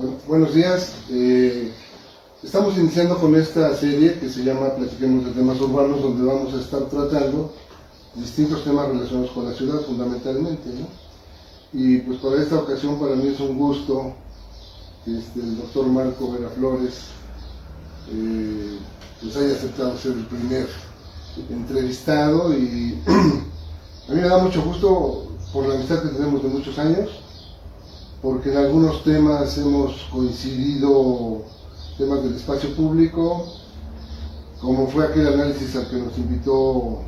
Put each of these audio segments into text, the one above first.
Bueno, buenos días. Estamos iniciando con esta serie que se llama Platiquemos de temas urbanos, donde vamos a estar tratando distintos temas relacionados con la ciudad, fundamentalmente, ¿no? Y pues para esta ocasión para mí es un gusto que el doctor Marco Vera Flores pues haya aceptado ser el primer entrevistado, y a mí me da mucho gusto por la amistad que tenemos de muchos años, porque en algunos temas hemos coincidido, temas del espacio público, como fue aquel análisis al que nos invitó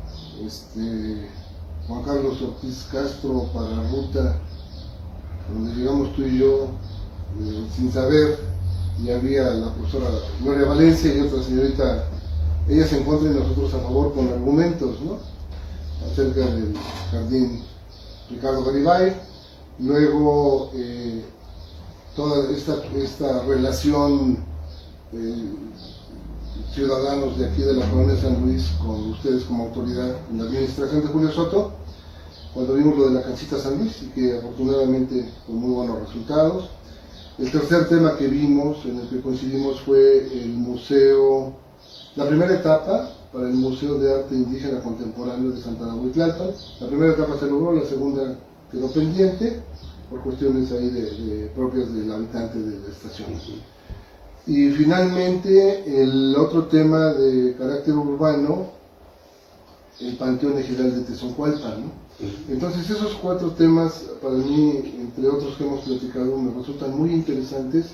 Juan Carlos Ortiz Castro para la ruta, donde llegamos tú y yo sin saber, y había la profesora Gloria Valencia y otra señorita, ellas en contra y nosotros a favor, con argumentos, ¿no?, acerca del jardín Ricardo Garibay. Luego toda esta relación ciudadanos de aquí de la colonia San Luis con ustedes como autoridad en la administración de Julio Soto, cuando vimos lo de la Cancita San Luis, y que afortunadamente con muy buenos resultados. El tercer tema que vimos, en el que coincidimos, fue el museo, la primera etapa para el Museo de Arte Indígena Contemporáneo de Santana Huitlalpan. La primera etapa se logró, la segunda quedó pendiente por cuestiones ahí propias del habitante de la estación. Y finalmente el otro tema de carácter urbano, el Panteón Ejidal de Tezoncualpan, ¿no? Entonces esos cuatro temas para mí, entre otros que hemos platicado, me resultan muy interesantes,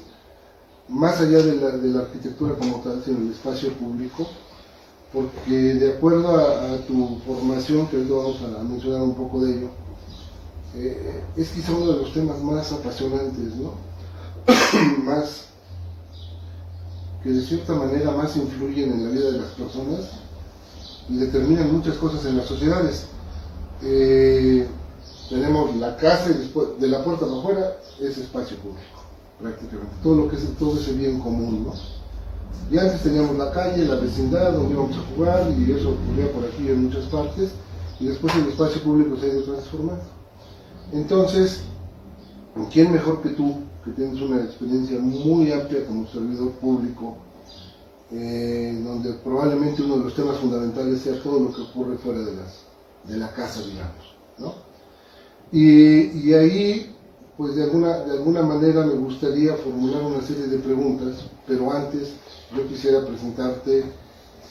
más allá de la arquitectura como tal, sino el espacio público, porque de acuerdo a tu formación, que hoy vamos a mencionar un poco de ello, es quizá uno de los temas más apasionantes, ¿no? Más, que de cierta manera más influyen en la vida de las personas y determinan muchas cosas en las sociedades. Tenemos la casa, y después de la puerta para afuera es espacio público, prácticamente, todo ese bien común, ¿no? Y antes teníamos la calle, la vecindad, donde íbamos a jugar, y eso ocurría por aquí en muchas partes, y después el espacio público se ha ido transformando. Entonces, ¿quién mejor que tú, que tienes una experiencia muy amplia como servidor público, donde probablemente uno de los temas fundamentales sea todo lo que ocurre fuera de la casa, digamos, ¿no? Y ahí, pues de alguna manera me gustaría formular una serie de preguntas, pero antes yo quisiera presentarte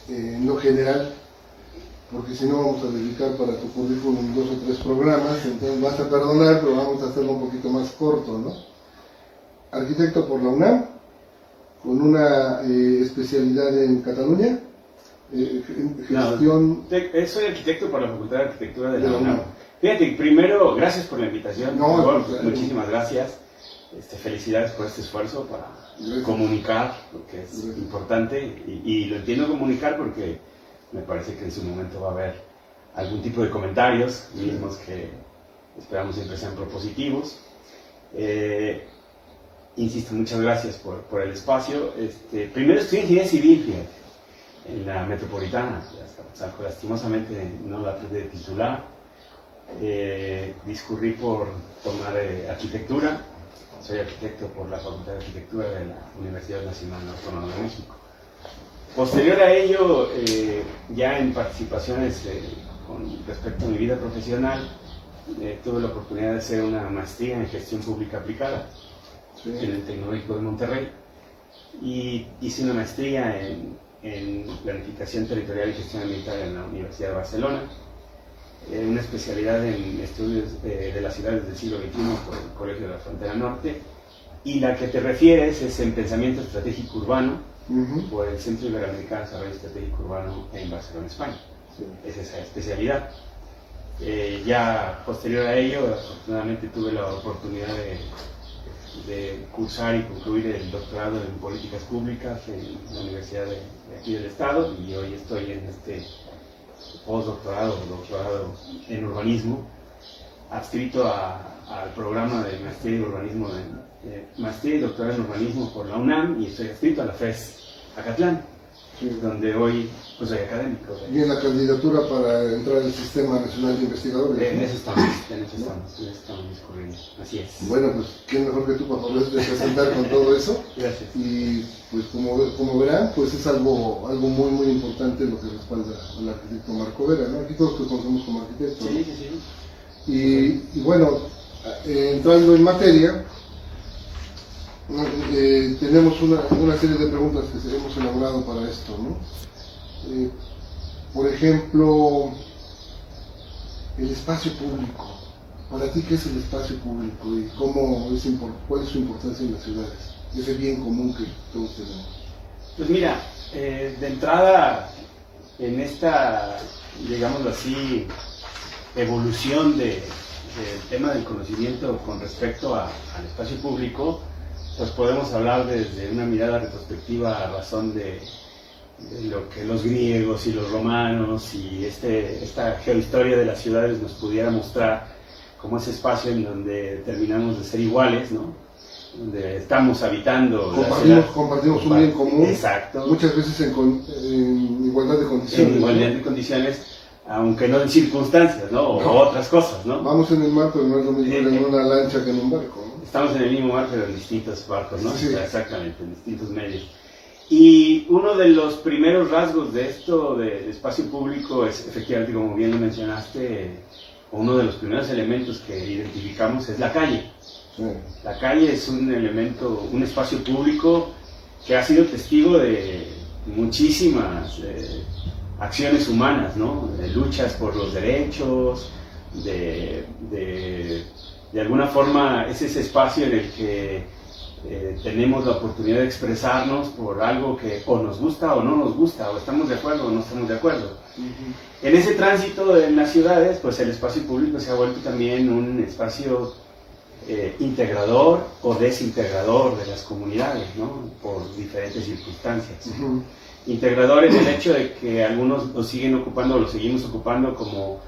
en lo general, porque si no vamos a dedicar para tu currículum 2 o 3 programas, entonces vas a perdonar, pero vamos a hacerlo un poquito más corto, ¿no? Arquitecto por la UNAM, con una especialidad en Cataluña, gestión... No, soy arquitecto por la Facultad de Arquitectura de la UNAM. Fíjate, primero, gracias por la invitación, muchísimas gracias. Felicidades por este esfuerzo para comunicar, porque es importante, y lo entiendo comunicar porque me parece que en su momento va a haber algún tipo de comentarios, mismos que esperamos siempre sean propositivos. Insisto, muchas gracias por el espacio. Primero estudié ingeniería civil, fíjate, en la Metropolitana, lastimosamente no la pude titular. Discurrí por tomar arquitectura. Soy arquitecto por la Facultad de Arquitectura de la Universidad Nacional Autónoma de México. Posterior a ello, ya en participaciones con respecto a mi vida profesional, tuve la oportunidad de hacer una maestría en gestión pública aplicada en el Tecnológico de Monterrey, y hice una maestría en planificación territorial y gestión ambiental en la Universidad de Barcelona, una especialidad en estudios de las ciudades del siglo XXI por el Colegio de la Frontera Norte, y la que te refieres es en pensamiento estratégico urbano por el Centro Iberoamericano de Desarrollo Estratégico Urbano en Barcelona, España. Es esa especialidad. Ya posterior a ello, afortunadamente tuve la oportunidad de cursar y concluir el doctorado en políticas públicas en la Universidad de aquí del Estado, y hoy estoy en este postdoctorado o doctorado en urbanismo, adscrito al programa de maestría y urbanismo, maestría y doctorado en urbanismo por la UNAM, y estoy adscrito a la FES Acatlán. Sí. donde hoy pues soy académico. Y en la candidatura para entrar al Sistema Nacional de Investigadores. En eso estamos discurriendo, así es. Bueno, pues quién mejor que tú para poder representar con todo eso. Gracias. Y pues como verán, pues es algo muy muy importante lo que respalda al arquitecto Marco Vera, ¿no? Aquí todos te conocemos como arquitecto. Sí, ¿no? sí, sí. Y bueno, entrando en materia, tenemos una serie de preguntas que hemos elaborado para esto, ¿no? Por ejemplo, el espacio público. Para ti, ¿qué es el espacio público y cuál es su importancia en las ciudades? Ese bien común que todos tenemos. Pues mira, de entrada, en esta, digámoslo así, evolución del tema del conocimiento con respecto al espacio público, pues podemos hablar desde una mirada retrospectiva a razón de lo que los griegos y los romanos y esta geohistoria de las ciudades nos pudiera mostrar como ese espacio en donde terminamos de ser iguales, ¿no? Donde estamos habitando compartimos un bien común. Exacto. Muchas veces en igualdad de condiciones. En igualdad de condiciones, aunque no en circunstancias, ¿no? O otras cosas, ¿no? Vamos en el mar, pero no es lo mismo ir en una lancha que en un barco, ¿no? Estamos en el mismo mar, pero en distintos barcos, ¿no? Sí. Exactamente, en distintos medios. Y uno de los primeros rasgos de esto, de espacio público, es efectivamente, como bien lo mencionaste, uno de los primeros elementos que identificamos es la calle. Sí. La calle es un elemento, un espacio público que ha sido testigo de muchísimas acciones humanas, ¿no? De luchas por los derechos, de alguna forma es ese espacio en el que tenemos la oportunidad de expresarnos por algo que o nos gusta o no nos gusta, o estamos de acuerdo o no estamos de acuerdo. En ese tránsito en las ciudades, pues el espacio público se ha vuelto también un espacio integrador o desintegrador de las comunidades, ¿no? Por diferentes circunstancias. Integrador en el hecho de que algunos lo siguen ocupando o lo seguimos ocupando como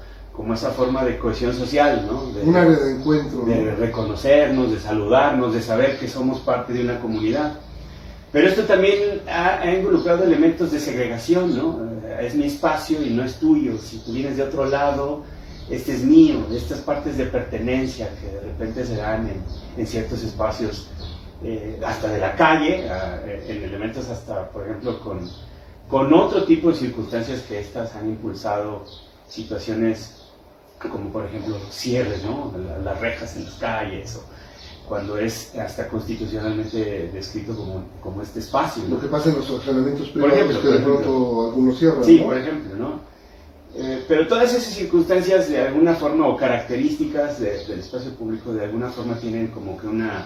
esa forma de cohesión social, ¿no? Un área de encuentro, de ¿no? reconocernos, de saludarnos, de saber que somos parte de una comunidad. Pero esto también ha involucrado elementos de segregación, ¿no? Es mi espacio y no es tuyo. Si tú vienes de otro lado, este es mío. Estas partes de pertenencia que de repente se dan en ciertos espacios, hasta de la calle, en elementos hasta, por ejemplo, con otro tipo de circunstancias que estas han impulsado situaciones como por ejemplo cierres, ¿no? Las rejas en las calles, o cuando es hasta constitucionalmente descrito como este espacio, ¿no? Lo que pasa en los fraccionamientos privados, ejemplo, que de pronto algunos cierran, sí, ¿no? por ejemplo, ¿no? Pero todas esas circunstancias de alguna forma o características del espacio público de alguna forma tienen como que una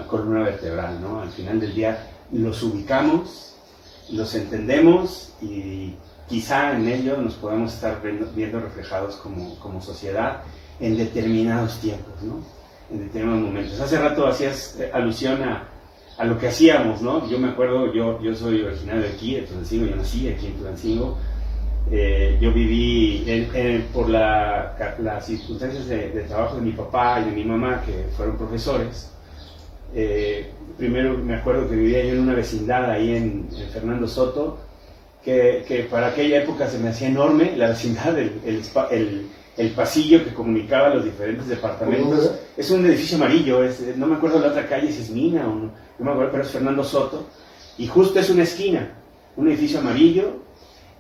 columna vertebral, ¿no? Al final del día los ubicamos, los entendemos y quizá en ello nos podamos estar viendo reflejados como sociedad en determinados tiempos, ¿no? En determinados momentos. Hace rato hacías alusión a lo que hacíamos, ¿no? Yo me acuerdo, yo soy originario de aquí, de Tulancingo, yo nací aquí en Tulancingo. Yo viví por las circunstancias de trabajo de mi papá y de mi mamá, que fueron profesores. Primero me acuerdo que vivía yo en una vecindad ahí en Fernando Soto, que para aquella época se me hacía enorme la vecindad, el pasillo que comunicaba los diferentes departamentos. Es un edificio amarillo, no me acuerdo la otra calle, si es Mina o no me acuerdo, pero es Fernando Soto, y justo es una esquina, un edificio amarillo,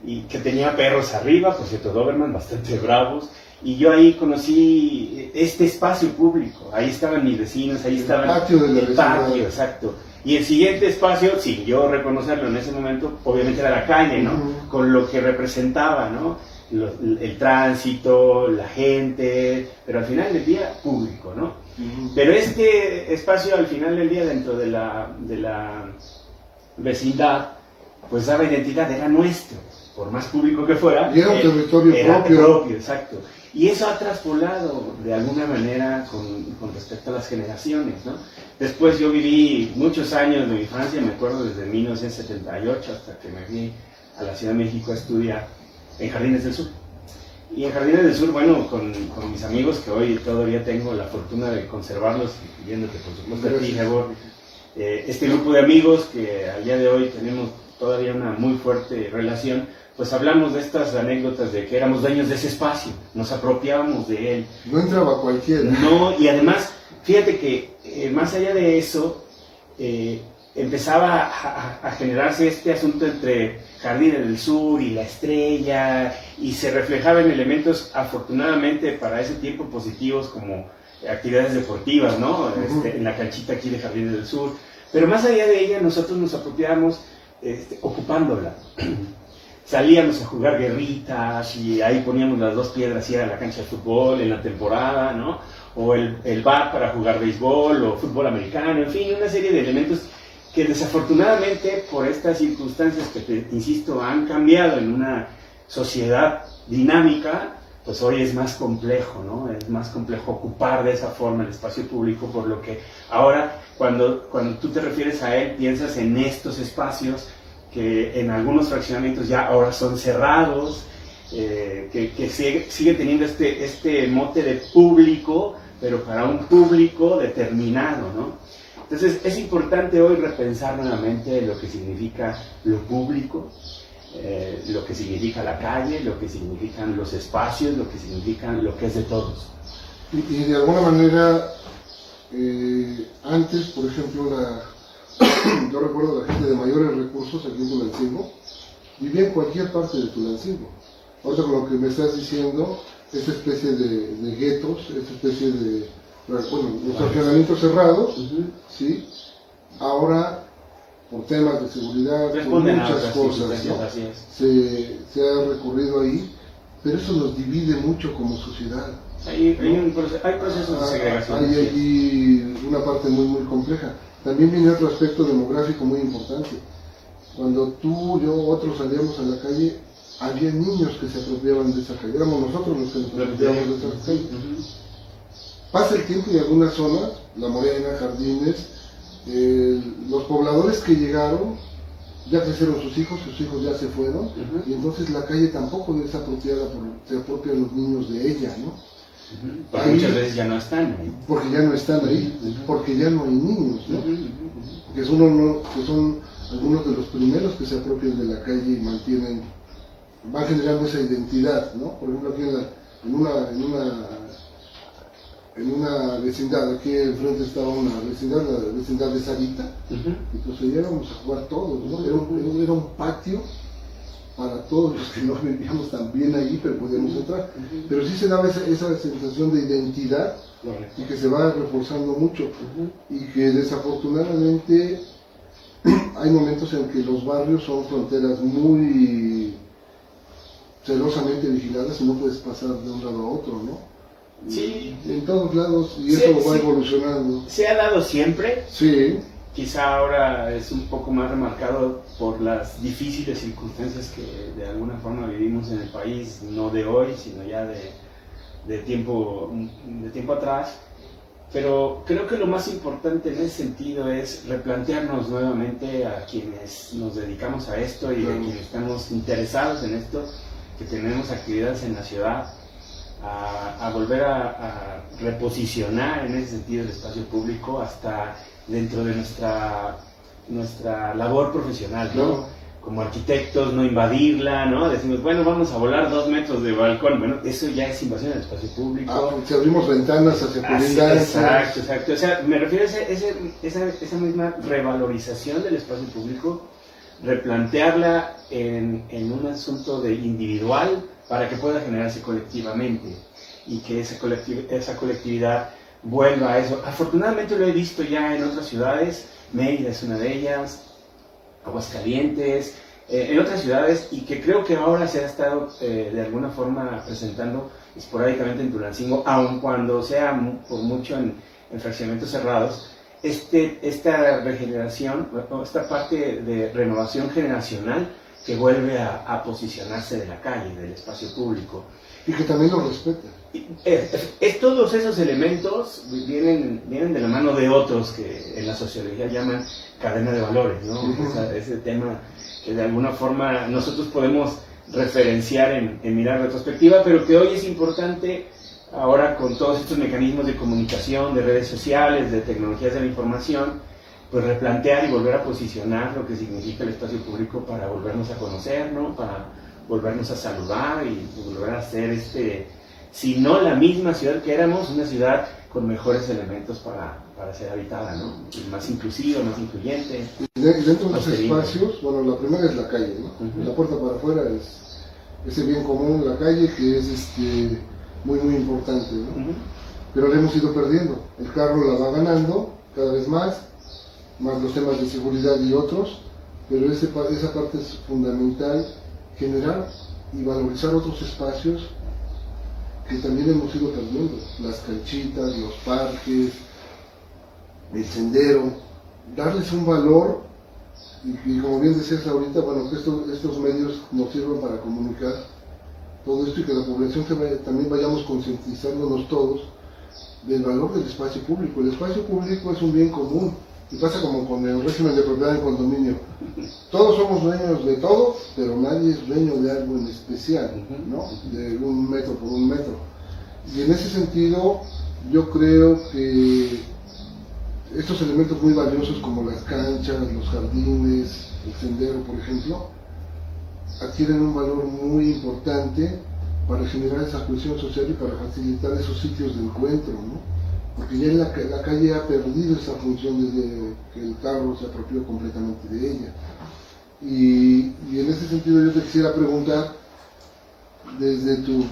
y que tenía perros arriba, por cierto, Doberman, bastante bravos, y yo ahí conocí este espacio público, ahí estaban mis vecinos, ahí estaban el patio, exacto. Y el siguiente espacio, sin yo reconocerlo en ese momento, obviamente era la calle, ¿no? Con lo que representaba, ¿no? El tránsito, la gente, pero al final del día público, ¿no? Pero este espacio al final del día dentro de la vecindad, pues daba identidad, era nuestro, por más público que fuera. Y era un territorio propio, exacto. Y eso ha traspolado de alguna manera con respecto a las generaciones, ¿no? Después yo viví muchos años de mi infancia, me acuerdo desde 1978 hasta que me fui a la Ciudad de México a estudiar en Jardines del Sur. Y en Jardines del Sur, bueno, con mis amigos que hoy todavía tengo la fortuna de conservarlos, incluyéndote por supuesto a ti, Gabor, este grupo de amigos que al día de hoy tenemos todavía una muy fuerte relación, pues hablamos de estas anécdotas de que éramos dueños de ese espacio, nos apropiábamos de él. No entraba cualquiera. No, y además, fíjate que más allá de eso, empezaba a generarse este asunto entre Jardines del Sur y La Estrella, y se reflejaba en elementos afortunadamente para ese tiempo positivos como actividades deportivas, ¿no? En la canchita aquí de Jardines del Sur. Pero más allá de ella, nosotros nos apropiábamos ocupándola. Salíamos a jugar guerritas y ahí poníamos las 2 piedras y era la cancha de fútbol en la temporada, ¿no? O el bar para jugar béisbol o fútbol americano, en fin, una serie de elementos que desafortunadamente por estas circunstancias que, insisto, han cambiado en una sociedad dinámica, pues hoy es más complejo, ¿no? Es más complejo ocupar de esa forma el espacio público, por lo que ahora cuando tú te refieres a él, piensas en estos espacios que en algunos fraccionamientos ya ahora son cerrados, que sigue teniendo este mote de público, pero para un público determinado, ¿no? Entonces es importante hoy repensar nuevamente lo que significa lo público, lo que significa la calle, lo que significan los espacios, lo que significan lo que es de todos. Y de alguna manera, antes, por ejemplo, yo recuerdo la gente de mayores recursos aquí en Tulancingo, vivía en cualquier parte de Tulancingo. Ahorita con lo que me estás diciendo, esta especie de guetos, esta especie de, los fraccionamientos cerrados, ¿sí? Ahora, por temas de seguridad, por muchas cosas, ¿no? se ha recurrido ahí, pero eso nos divide mucho como sociedad. Hay procesos de segregación. Hay allí una parte muy, muy compleja. También viene otro aspecto demográfico muy importante. Cuando tú, yo, otros salíamos a la calle, había niños que se apropiaban de esa calle. Éramos nosotros los que nos apropiábamos de esa calle. Pasa el tiempo y en algunas zonas, La Morena, Jardines, los pobladores que llegaron, ya crecieron sus hijos ya se fueron, y entonces la calle tampoco es apropiada, se apropian los niños de ella, ¿no? Porque ahí, muchas veces ya no están ahí. Porque ya no están ahí, porque ya no hay niños, ¿no? Que son algunos de los primeros que se apropian de la calle y van generando esa identidad, ¿no? Por ejemplo, aquí en una vecindad, aquí enfrente estaba una vecindad, la vecindad de Sarita, y pues allá íbamos a jugar todos, ¿no? Era un patio para todos los que no vivíamos tan bien ahí, pero podíamos entrar. Pero sí se daba esa sensación de identidad y que se va reforzando mucho, y que desafortunadamente hay momentos en que los barrios son fronteras muy celosamente vigiladas y no puedes pasar de un lado a otro, ¿no? Sí. En todos lados, y eso va evolucionando. Se ha dado siempre. Sí. Quizá ahora es un poco más remarcado por las difíciles circunstancias que de alguna forma vivimos en el país, no de hoy, sino ya de tiempo atrás. Pero creo que lo más importante en ese sentido es replantearnos nuevamente a quienes nos dedicamos a esto y a quienes estamos interesados en esto, que tenemos actividades en la ciudad, a volver a reposicionar en ese sentido el espacio público hasta dentro de nuestra labor profesional, ¿no? Como arquitectos, no invadirla, ¿no? Decimos, bueno, vamos a volar 2 metros de balcón. Bueno, eso ya es invasión del espacio público. Si abrimos ventanas hacia colindancias. Exacto. O sea, me refiero a esa misma revalorización del espacio público, replantearla en un asunto de individual para que pueda generarse colectivamente y que esa colectividad vuelva a eso. Afortunadamente lo he visto ya en otras ciudades, Mérida es una de ellas, Aguascalientes, en otras ciudades, y que creo que ahora se ha estado de alguna forma presentando esporádicamente en Tulancingo, aun cuando sea por mucho en fraccionamientos cerrados, esta regeneración, esta parte de renovación generacional que vuelve a posicionarse de la calle, del espacio público. Y que también lo respeta. Todos esos elementos vienen de la mano de otros que en la sociología llaman cadena de valores, ¿no? Ese tema que de alguna forma nosotros podemos referenciar en mirar retrospectiva, pero que hoy es importante ahora con todos estos mecanismos de comunicación, de redes sociales, de tecnologías de la información, pues replantear y volver a posicionar lo que significa el espacio público para volvernos a conocer, ¿no? Para volvernos a saludar y volver a ser, si no la misma ciudad que éramos, una ciudad con mejores elementos para ser habitada, ¿no? Más inclusiva, más incluyente. Dentro de los espacios, bueno, la primera es la calle, ¿no? La puerta para afuera es ese bien común, la calle, que es muy, muy importante, ¿no? Pero la hemos ido perdiendo. El carro la va ganando cada vez más los temas de seguridad y otros, pero esa parte es fundamental, generar y valorizar otros espacios que también hemos ido perdiendo, las canchitas, los parques, el sendero, darles un valor y como bien decías ahorita, bueno, que estos medios nos sirvan para comunicar todo esto y que la población también vayamos concientizándonos todos del valor del espacio público. El espacio público es un bien común y pasa como con el régimen de propiedad en condominio. Todos somos dueños de todo, pero nadie es dueño de algo en especial, ¿no? De 1 metro por 1 metro. Y en ese sentido, yo creo que estos elementos muy valiosos como las canchas, los jardines, el sendero, por ejemplo, adquieren un valor muy importante para generar esa cohesión social y para facilitar esos sitios de encuentro, ¿no? Porque ya la calle ha perdido esa función desde que el carro se apropió completamente de ella. Y en ese sentido yo te quisiera preguntar, desde tu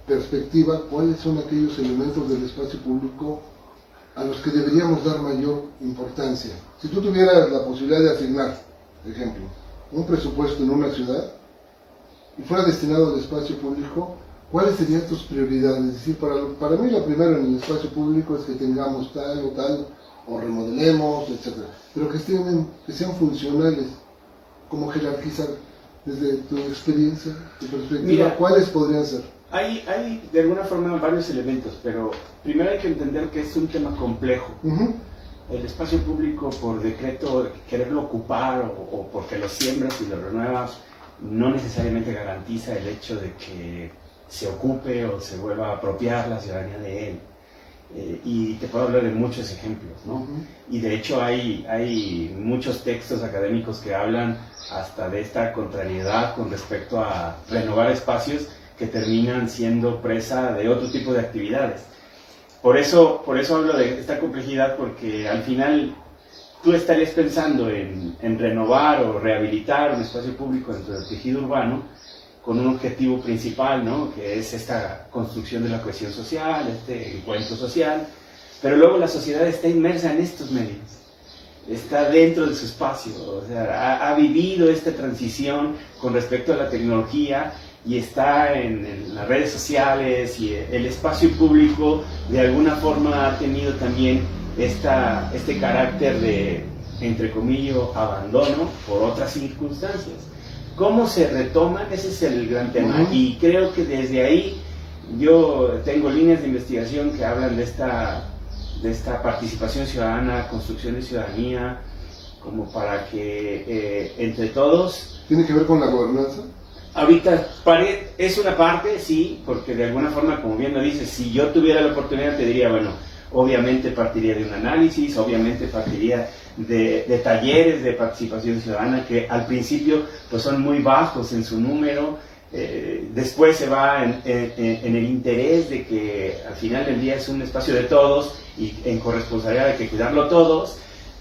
perspectiva, ¿cuáles son aquellos elementos del espacio público a los que deberíamos dar mayor importancia? Si tú tuvieras la posibilidad de asignar, por ejemplo, un presupuesto en una ciudad y fuera destinado al espacio público, ¿cuáles serían tus prioridades? Es decir, para mí la primera en el espacio público es que tengamos tal o tal, o remodelemos, etc. Pero que sean funcionales. ¿Cómo jerarquizar desde tu experiencia, tu perspectiva? Mira, ¿cuáles podrían ser? Hay de alguna forma varios elementos, pero primero hay que entender que es un tema complejo. El espacio público, por decreto, quererlo ocupar o porque lo siembras y lo renuevas, no necesariamente garantiza el hecho de que se ocupe o se vuelva a apropiar la ciudadanía de él. Y te puedo hablar de muchos ejemplos, ¿no? Y de hecho hay muchos textos académicos que hablan hasta de esta contrariedad con respecto a renovar espacios que terminan siendo presa de otro tipo de actividades. Por eso hablo de esta complejidad, porque al final tú estarías pensando en renovar o rehabilitar un espacio público dentro del tejido urbano con un objetivo principal, ¿no? Que es esta construcción de la cohesión social, este encuentro social, pero luego la sociedad está inmersa en estos medios, está dentro de su espacio, o sea, ha vivido esta transición con respecto a la tecnología y está en las redes sociales, y el espacio público de alguna forma ha tenido también este carácter de, entre comillas, abandono por otras circunstancias. ¿Cómo se retoman? Ese es el gran tema. Y creo que desde ahí yo tengo líneas de investigación que hablan de esta participación ciudadana, construcción de ciudadanía, como para que entre todos... ¿Tiene que ver con la gobernanza? Ahorita es una parte, sí, porque de alguna forma, como bien lo dices, si yo tuviera la oportunidad te diría, bueno, obviamente partiría de un análisis, obviamente partiría de talleres de participación ciudadana que al principio pues son muy bajos en su número, después se va en el interés de que al final del día es un espacio de todos y en corresponsabilidad hay que cuidarlo todos,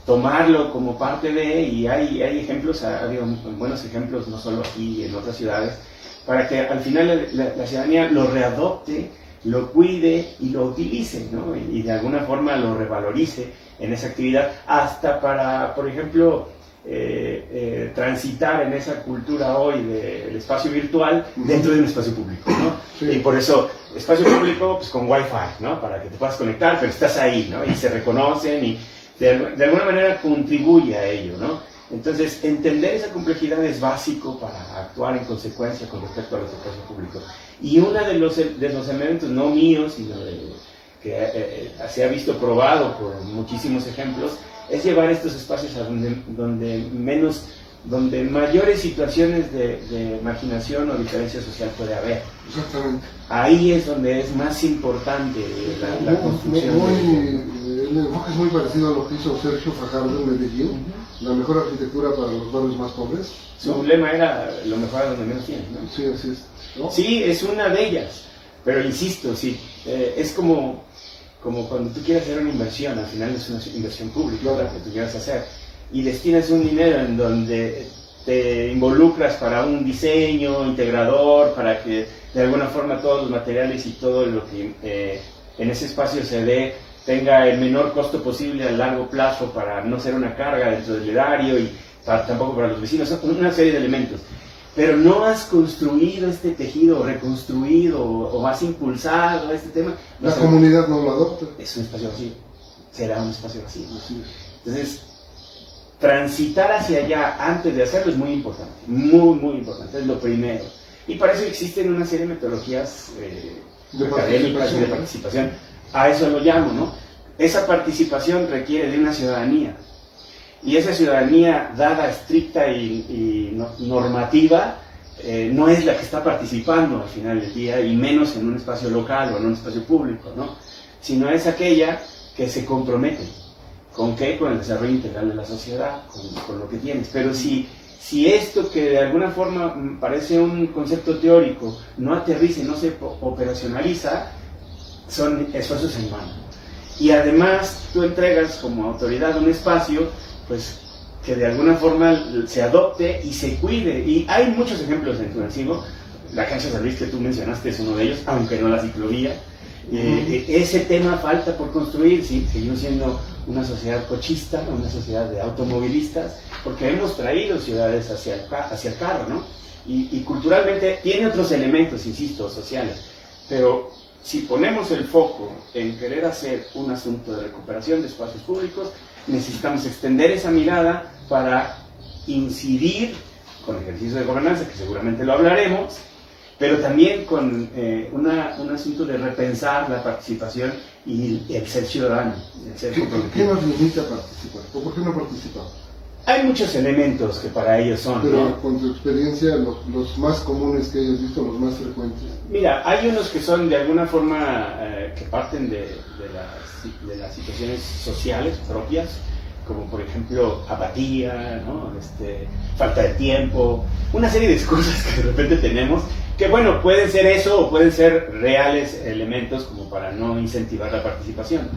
tomarlo como parte de, y hay ejemplos, ha habido buenos ejemplos no solo aquí, en otras ciudades, para que al final la ciudadanía lo readopte, lo cuide y lo utilice, ¿no? Y de alguna forma lo revalorice en esa actividad, hasta para, por ejemplo, transitar en esa cultura hoy del espacio virtual dentro de un espacio público, ¿no? Sí. Y por eso, espacio público pues con Wi-Fi, ¿no? Para que te puedas conectar, pero estás ahí, ¿no? Y se reconocen y de alguna manera contribuye a ello, ¿no? Entonces, entender esa complejidad es básico para actuar en consecuencia con respecto a los espacios públicos. Y uno de los elementos, no míos, sino que se ha visto probado por muchísimos ejemplos, es llevar estos espacios a donde mayores situaciones de marginación o diferencia social puede haber. Exactamente. Ahí es donde es más importante la construcción. el enfoque es muy parecido a lo que hizo Sergio Fajardo en Medellín, la mejor arquitectura para los barrios más pobres. Su lema era lo mejor a donde menos tienes, ¿no? Sí, así es, ¿no? Sí, es una de ellas, pero insisto, sí, es como cuando tú quieres hacer una inversión, al final es una inversión pública, claro, la que tú quieras hacer, y destinas un dinero en donde te involucras para un diseño integrador, para que de alguna forma todos los materiales y todo lo que en ese espacio se dé tenga el menor costo posible a largo plazo para no ser una carga dentro del erario y tampoco para los vecinos, una serie de elementos. Pero no has construido este tejido, reconstruido o has impulsado este tema. La comunidad no lo adopta. Es un espacio vacío, será un espacio vacío. Así es. Entonces, transitar hacia allá antes de hacerlo es muy importante, muy, muy importante, es lo primero. Y para eso existen una serie de metodologías académicas y de participación. A eso lo llamo, ¿no? Esa participación requiere de una ciudadanía. Y esa ciudadanía dada, estricta y normativa, no es la que está participando al final del día, y menos en un espacio local o en un espacio público, ¿no? Sino es aquella que se compromete. ¿Con qué? Con el desarrollo integral de la sociedad, con lo que tienes. Pero si esto que de alguna forma parece un concepto teórico no aterriza y no se operacionaliza, son esfuerzos en vano. Y además tú entregas como autoridad un espacio, pues, que de alguna forma se adopte y se cuide. Y hay muchos ejemplos en Tunancingo. La cancha San Luis que tú mencionaste es uno de ellos, aunque no la ciclovía. Ese tema falta por construir, ¿sí? Seguimos siendo una sociedad cochista, una sociedad de automovilistas, porque hemos traído ciudades hacia el carro, ¿no? Y culturalmente tiene otros elementos, insisto, sociales, pero si ponemos el foco en querer hacer un asunto de recuperación de espacios públicos, necesitamos extender esa mirada para incidir con ejercicio de gobernanza, que seguramente lo hablaremos, pero también con un asunto de repensar la participación y el ser ciudadano, el ser comprometido. ¿Qué nos limita a participar? ¿O por qué no participamos? Hay muchos elementos que para ellos son, pero ¿no? Con tu experiencia, los más comunes que hayas visto, los más frecuentes. Mira, hay unos que son de alguna forma que parten de las situaciones sociales propias, como por ejemplo apatía, ¿no? Falta de tiempo, una serie de excusas que de repente tenemos, que bueno, pueden ser eso o pueden ser reales elementos como para no incentivar la participación.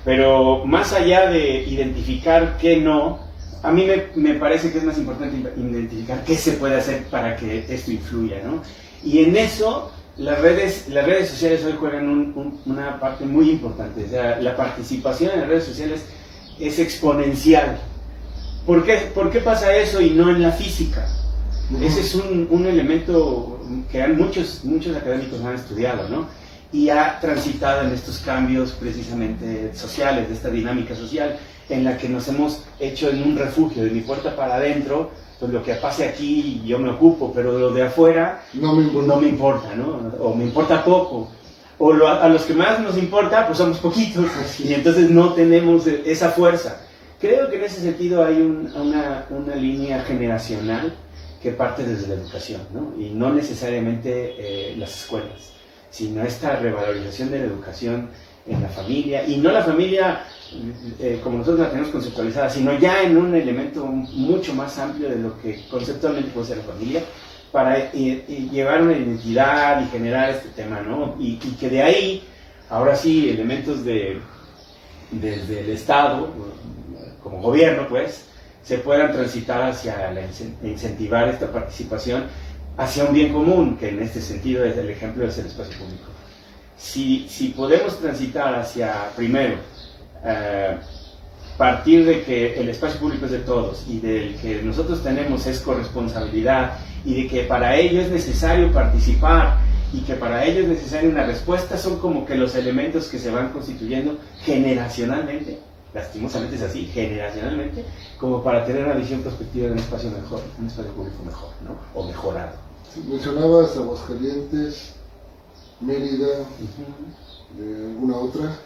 Pero más allá de identificar qué no, a mí me parece que es más importante identificar qué se puede hacer para que esto influya, ¿no? Y en eso las redes sociales hoy juegan una parte muy importante. O sea, la participación en las redes sociales es exponencial. ¿Por qué pasa eso y no en la física? Ese es un elemento que muchos académicos han estudiado, ¿no? Y ha transitado en estos cambios precisamente sociales, de esta dinámica social, en la que nos hemos hecho en un refugio, de mi puerta para adentro, pues lo que pase aquí yo me ocupo, pero lo de afuera no me importa, ¿no? O me importa poco. O a los que más nos importa, pues somos poquitos, y entonces no tenemos esa fuerza. Creo que en ese sentido hay una línea generacional que parte desde la educación, ¿no? Y no necesariamente las escuelas, sino esta revalorización de la educación en la familia, y no la familia como nosotros la tenemos conceptualizada, sino ya en un elemento mucho más amplio de lo que conceptualmente puede ser la familia, para llevar una identidad y generar este tema, ¿no? Y que de ahí, ahora sí, elementos desde el Estado, como gobierno, pues, se puedan transitar hacia incentivar esta participación hacia un bien común, que en este sentido es el ejemplo del espacio público. Si podemos transitar hacia, primero, partir de que el espacio público es de todos y del que nosotros tenemos es corresponsabilidad, y de que para ello es necesario participar y que para ello es necesaria una respuesta, son como que los elementos que se van constituyendo generacionalmente, lastimosamente es así, generacionalmente, como para tener una visión prospectiva de un espacio mejor, un espacio público mejor, ¿no? O mejorado. Sí, mencionabas Aguascalientes, Mérida, alguna otra.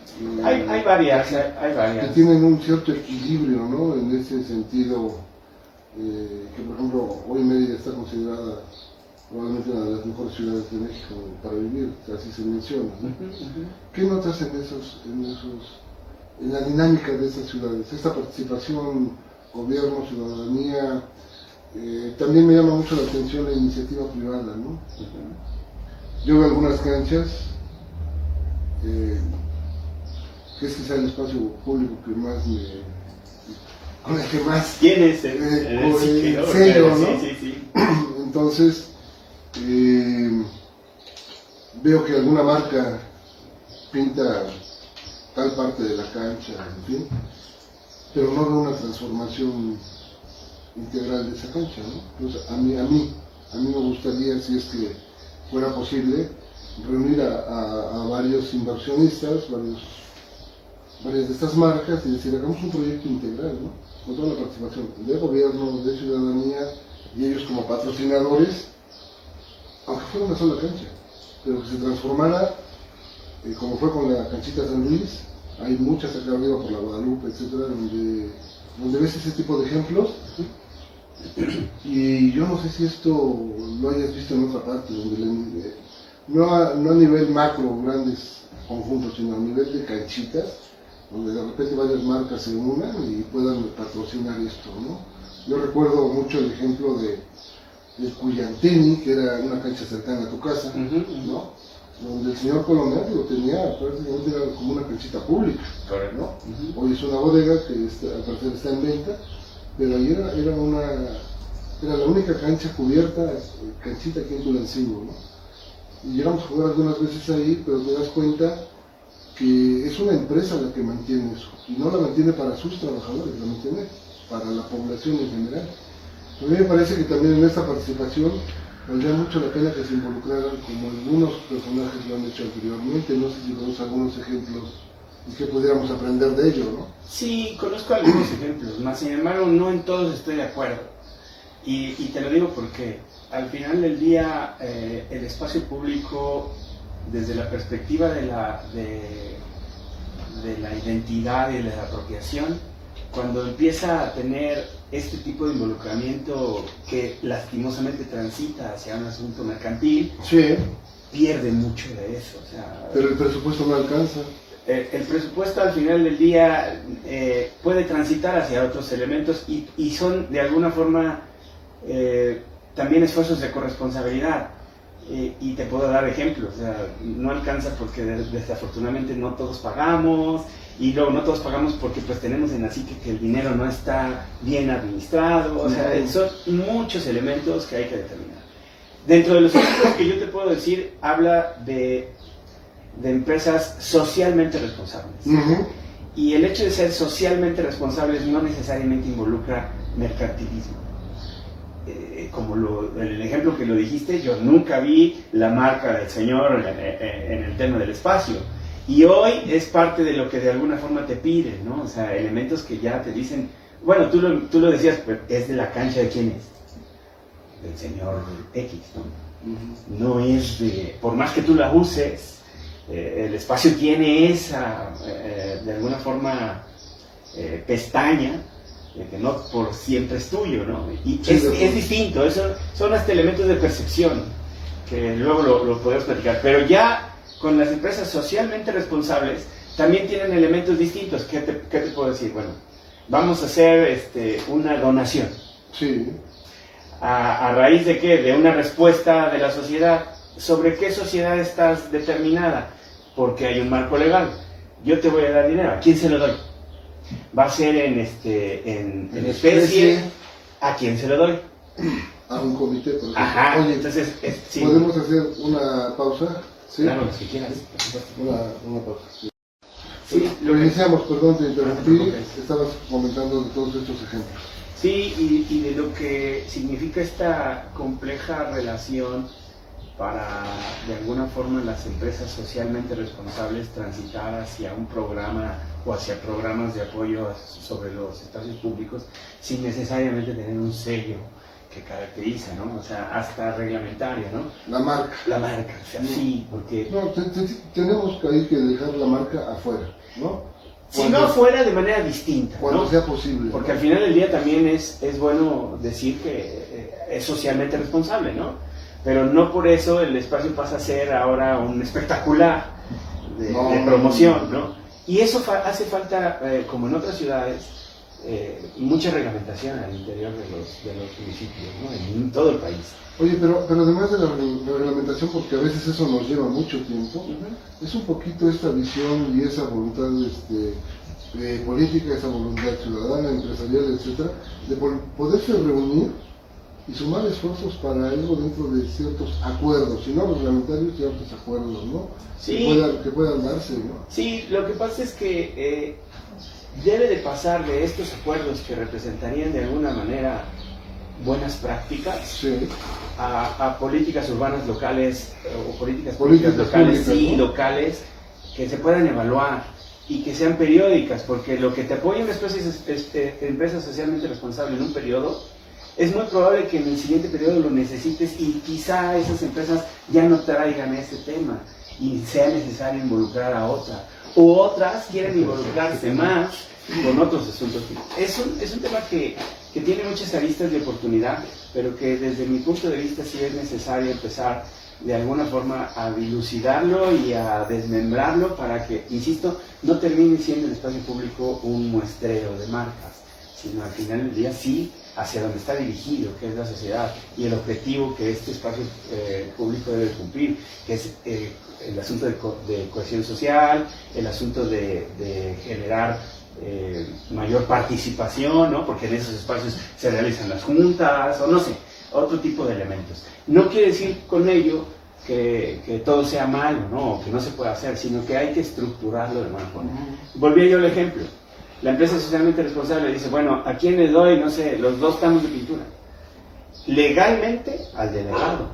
Hay varias. Que tienen un cierto equilibrio, ¿no? En ese sentido, que por ejemplo, hoy Mérida está considerada probablemente una de las mejores ciudades de México para vivir, así se menciona, ¿no? ¿Qué notas en esos en la dinámica de estas ciudades. Esta participación, gobierno, ciudadanía, también me llama mucho la atención la iniciativa privada, ¿no? Yo veo algunas canchas, que es quizá el espacio público que más con el que más tienes celo, ¿no? Sí. Entonces, veo que alguna marca pinta tal parte de la cancha, en fin, pero no veo una transformación integral de esa cancha, ¿no? Entonces, a mí me gustaría, si es que fuera posible, reunir a varios inversionistas, varias de estas marcas y decir, hagamos un proyecto integral, ¿no? Con toda la participación de gobierno, de ciudadanía y ellos como patrocinadores, aunque fuera una sola cancha, pero que se transformara, como fue con la canchita San Luis. Hay muchas acá arriba por la Guadalupe, etcétera, donde ves ese tipo de ejemplos. Y yo no sé si esto lo hayas visto en otra parte, donde no a nivel macro, grandes conjuntos, sino a nivel de canchitas, donde de repente varias marcas se unan y puedan patrocinar esto, ¿no? Yo recuerdo mucho el ejemplo de Cuyantini, que era una cancha cercana a tu casa, ¿no? Donde el señor Colonel lo tenía, prácticamente era como una canchita pública, ¿no? Hoy es una bodega que al parecer está en venta, pero ahí era la única cancha cubierta, canchita aquí en Tulancingo, ¿no? Y llegamos a jugar algunas veces ahí, pero te das cuenta que es una empresa la que mantiene eso, y no la mantiene para sus trabajadores, la mantiene para la población en general. A mí me parece que también en esta participación valdría mucho la pena que se involucraran, como algunos personajes lo han hecho anteriormente. No sé si conozco algunos ejemplos y que pudiéramos aprender de ello, ¿no? Sí, conozco algunos ejemplos, más sin embargo no en todos estoy de acuerdo. Y te lo digo porque al final del día el espacio público, desde la perspectiva de la identidad y de la apropiación, cuando empieza a tener este tipo de involucramiento que lastimosamente transita hacia un asunto mercantil, sí, pierde mucho de eso. O sea, pero el presupuesto no alcanza. El presupuesto al final del día puede transitar hacia otros elementos y son de alguna forma también esfuerzos de corresponsabilidad. Y te puedo dar ejemplos, o sea, no alcanza porque desafortunadamente no todos pagamos, y luego no todos pagamos porque pues tenemos en así que el dinero no está bien administrado, o sea, son muchos elementos que hay que determinar. Dentro de los ejemplos que yo te puedo decir, habla de empresas socialmente responsables. Y el hecho de ser socialmente responsables no necesariamente involucra mercantilismo. Como en el ejemplo que lo dijiste, yo nunca vi la marca del señor en el tema del espacio. Y hoy es parte de lo que de alguna forma te piden, ¿no? O sea, elementos que ya te dicen, bueno, tú lo decías, pero ¿es de la cancha de quién es? Del señor X, ¿no? No es de, por más que tú la uses, el espacio tiene esa, de alguna forma, pestaña, que no por siempre es tuyo, ¿no? Y sí, es distinto, eso son hasta elementos de percepción, que luego lo podemos platicar, pero ya con las empresas socialmente responsables también tienen elementos distintos. ¿Qué te puedo decir? Bueno, vamos a hacer una donación. Sí. ¿A raíz de qué? De una respuesta de la sociedad. ¿Sobre qué sociedad estás determinada? Porque hay un marco legal. Yo te voy a dar dinero. ¿A quién se lo doy? Va a ser en especie. ¿A quién se lo doy? A un comité, por ejemplo. Ajá, oye, entonces, sí. ¿Podemos hacer una pausa? ¿Sí? Claro, si quieras. Una pausa. Sí, lo iniciamos, perdón, te interrumpí. Estabas comentando de todos estos ejemplos. Sí, y de lo que significa esta compleja relación para, de alguna forma, las empresas socialmente responsables transitar hacia un programa o hacia programas de apoyo sobre los espacios públicos sin necesariamente tener un sello que caracteriza, ¿no? O sea, hasta reglamentario, ¿no? La marca. La marca, o sea, sí, porque... No, tenemos que dejar la marca afuera, ¿no? Si no fuera de manera distinta, cuando ¿no? sea posible. Porque al final del día también es bueno decir que es socialmente responsable, ¿no? Pero no por eso el espacio pasa a ser ahora un espectacular de promoción, ¿no? Y eso hace falta, como en otras ciudades, mucha reglamentación al interior de los municipios, ¿no? En todo el país. Oye, pero además de la reglamentación, porque a veces eso nos lleva mucho tiempo, es un poquito esta visión y esa voluntad política, esa voluntad ciudadana, empresarial, etcétera, de poderse reunir y sumar esfuerzos para algo dentro de ciertos acuerdos, si no reglamentarios, ciertos acuerdos, ¿no? Sí. Que puedan darse, ¿no? Sí, lo que pasa es que debe de pasar de estos acuerdos que representarían de alguna manera buenas prácticas, sí, a políticas urbanas locales o políticas públicas locales, públicas, sí, ¿no? Locales, que se puedan evaluar y que sean periódicas, porque lo que te apoya una empresa socialmente responsable en un periodo, es muy probable que en el siguiente periodo lo necesites y quizá esas empresas ya no traigan ese tema y sea necesario involucrar a otra, o otras quieren involucrarse más con otros asuntos. Es un tema que tiene muchas aristas de oportunidad, pero que desde mi punto de vista sí es necesario empezar de alguna forma a dilucidarlo y a desmembrarlo para que, insisto, no termine siendo el espacio público un muestreo de marcas, sino al final del día sí hacia donde está dirigido, que es la sociedad, y el objetivo que este espacio público debe cumplir, que es el asunto de cohesión social, el asunto de generar mayor participación, ¿no? Porque en esos espacios se realizan las juntas, o no sé, otro tipo de elementos. No quiere decir con ello que todo sea malo, ¿no? O que no se pueda hacer, sino que hay que estructurarlo de mala forma. Volví yo al ejemplo. La empresa socialmente responsable dice, bueno, ¿a quién le doy, no sé, los 2 tamos de pintura? Legalmente al delegado.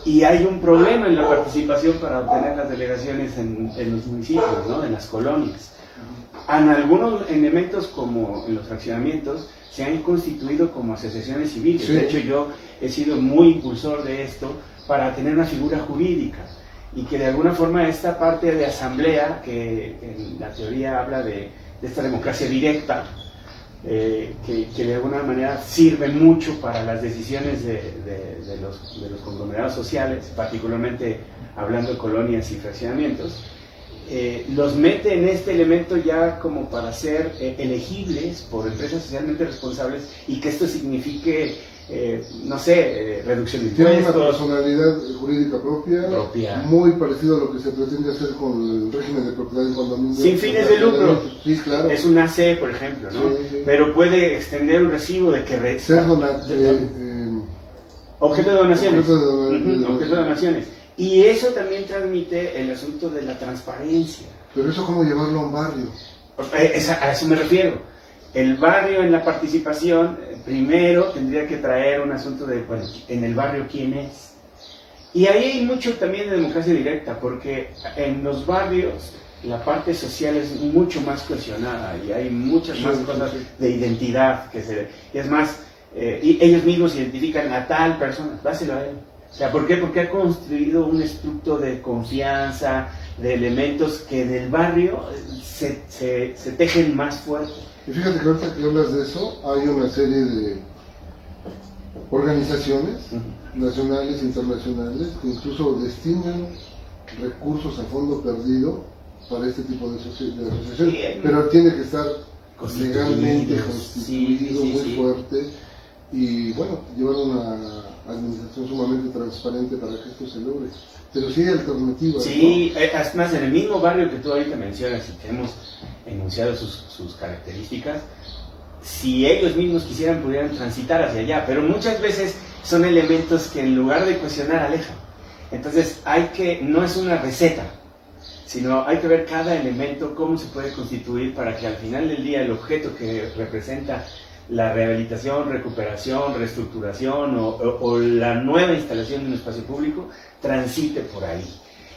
Y hay un problema en la participación para obtener las delegaciones en los municipios, ¿no? En las colonias. En algunos elementos, como en los fraccionamientos, se han constituido como asociaciones civiles. Sí. De hecho, yo he sido muy impulsor de esto para tener una figura jurídica y que de alguna forma esta parte de asamblea, que en la teoría habla de esta democracia directa, que de alguna manera sirve mucho para las decisiones de los conglomerados sociales, particularmente hablando de colonias y fraccionamientos, los mete en este elemento ya como para ser elegibles por empresas socialmente responsables y que esto signifique, no sé, reducción de impuestos. Tiene una personalidad jurídica propia, muy parecido a lo que se pretende hacer con el régimen de propiedad en condominio. Sin fines de lucro. Sí, claro. Es una C, por ejemplo, ¿no? Sí, sí. Pero puede extender un recibo de que... Ser objeto de donaciones. Objeto de donaciones. Y eso también transmite el asunto de la transparencia. Pero eso, ¿cómo llevarlo a un barrio? A eso me refiero. El barrio en la participación, primero tendría que traer un asunto de, bueno, en el barrio quién es. Y ahí hay mucho también de democracia directa, porque en los barrios la parte social es mucho más cohesionada y hay muchas más cosas de identidad y es más, y ellos mismos identifican a tal persona, dáselo a él. O sea, ¿por qué? Porque ha construido un estructo de confianza, de elementos que del barrio se tejen más fuerte. Y fíjate que ahorita que hablas de eso, hay una serie de organizaciones nacionales e internacionales que incluso destinan recursos a fondo perdido para este tipo de asociaciones, pero tiene que estar legalmente constituido, muy fuerte, y bueno, llevar una administración sumamente transparente para que esto se logre. Pero sí hay alternativas. Sí, ¿no? Es más, en el mismo barrio que tú ahorita mencionas y que hemos enunciado sus características, si ellos mismos quisieran, pudieran transitar hacia allá, pero muchas veces son elementos que en lugar de cuestionar alejan. Entonces no es una receta, sino hay que ver cada elemento, cómo se puede constituir para que al final del día el objeto que representa la rehabilitación, recuperación, reestructuración o la nueva instalación de un espacio público transite por ahí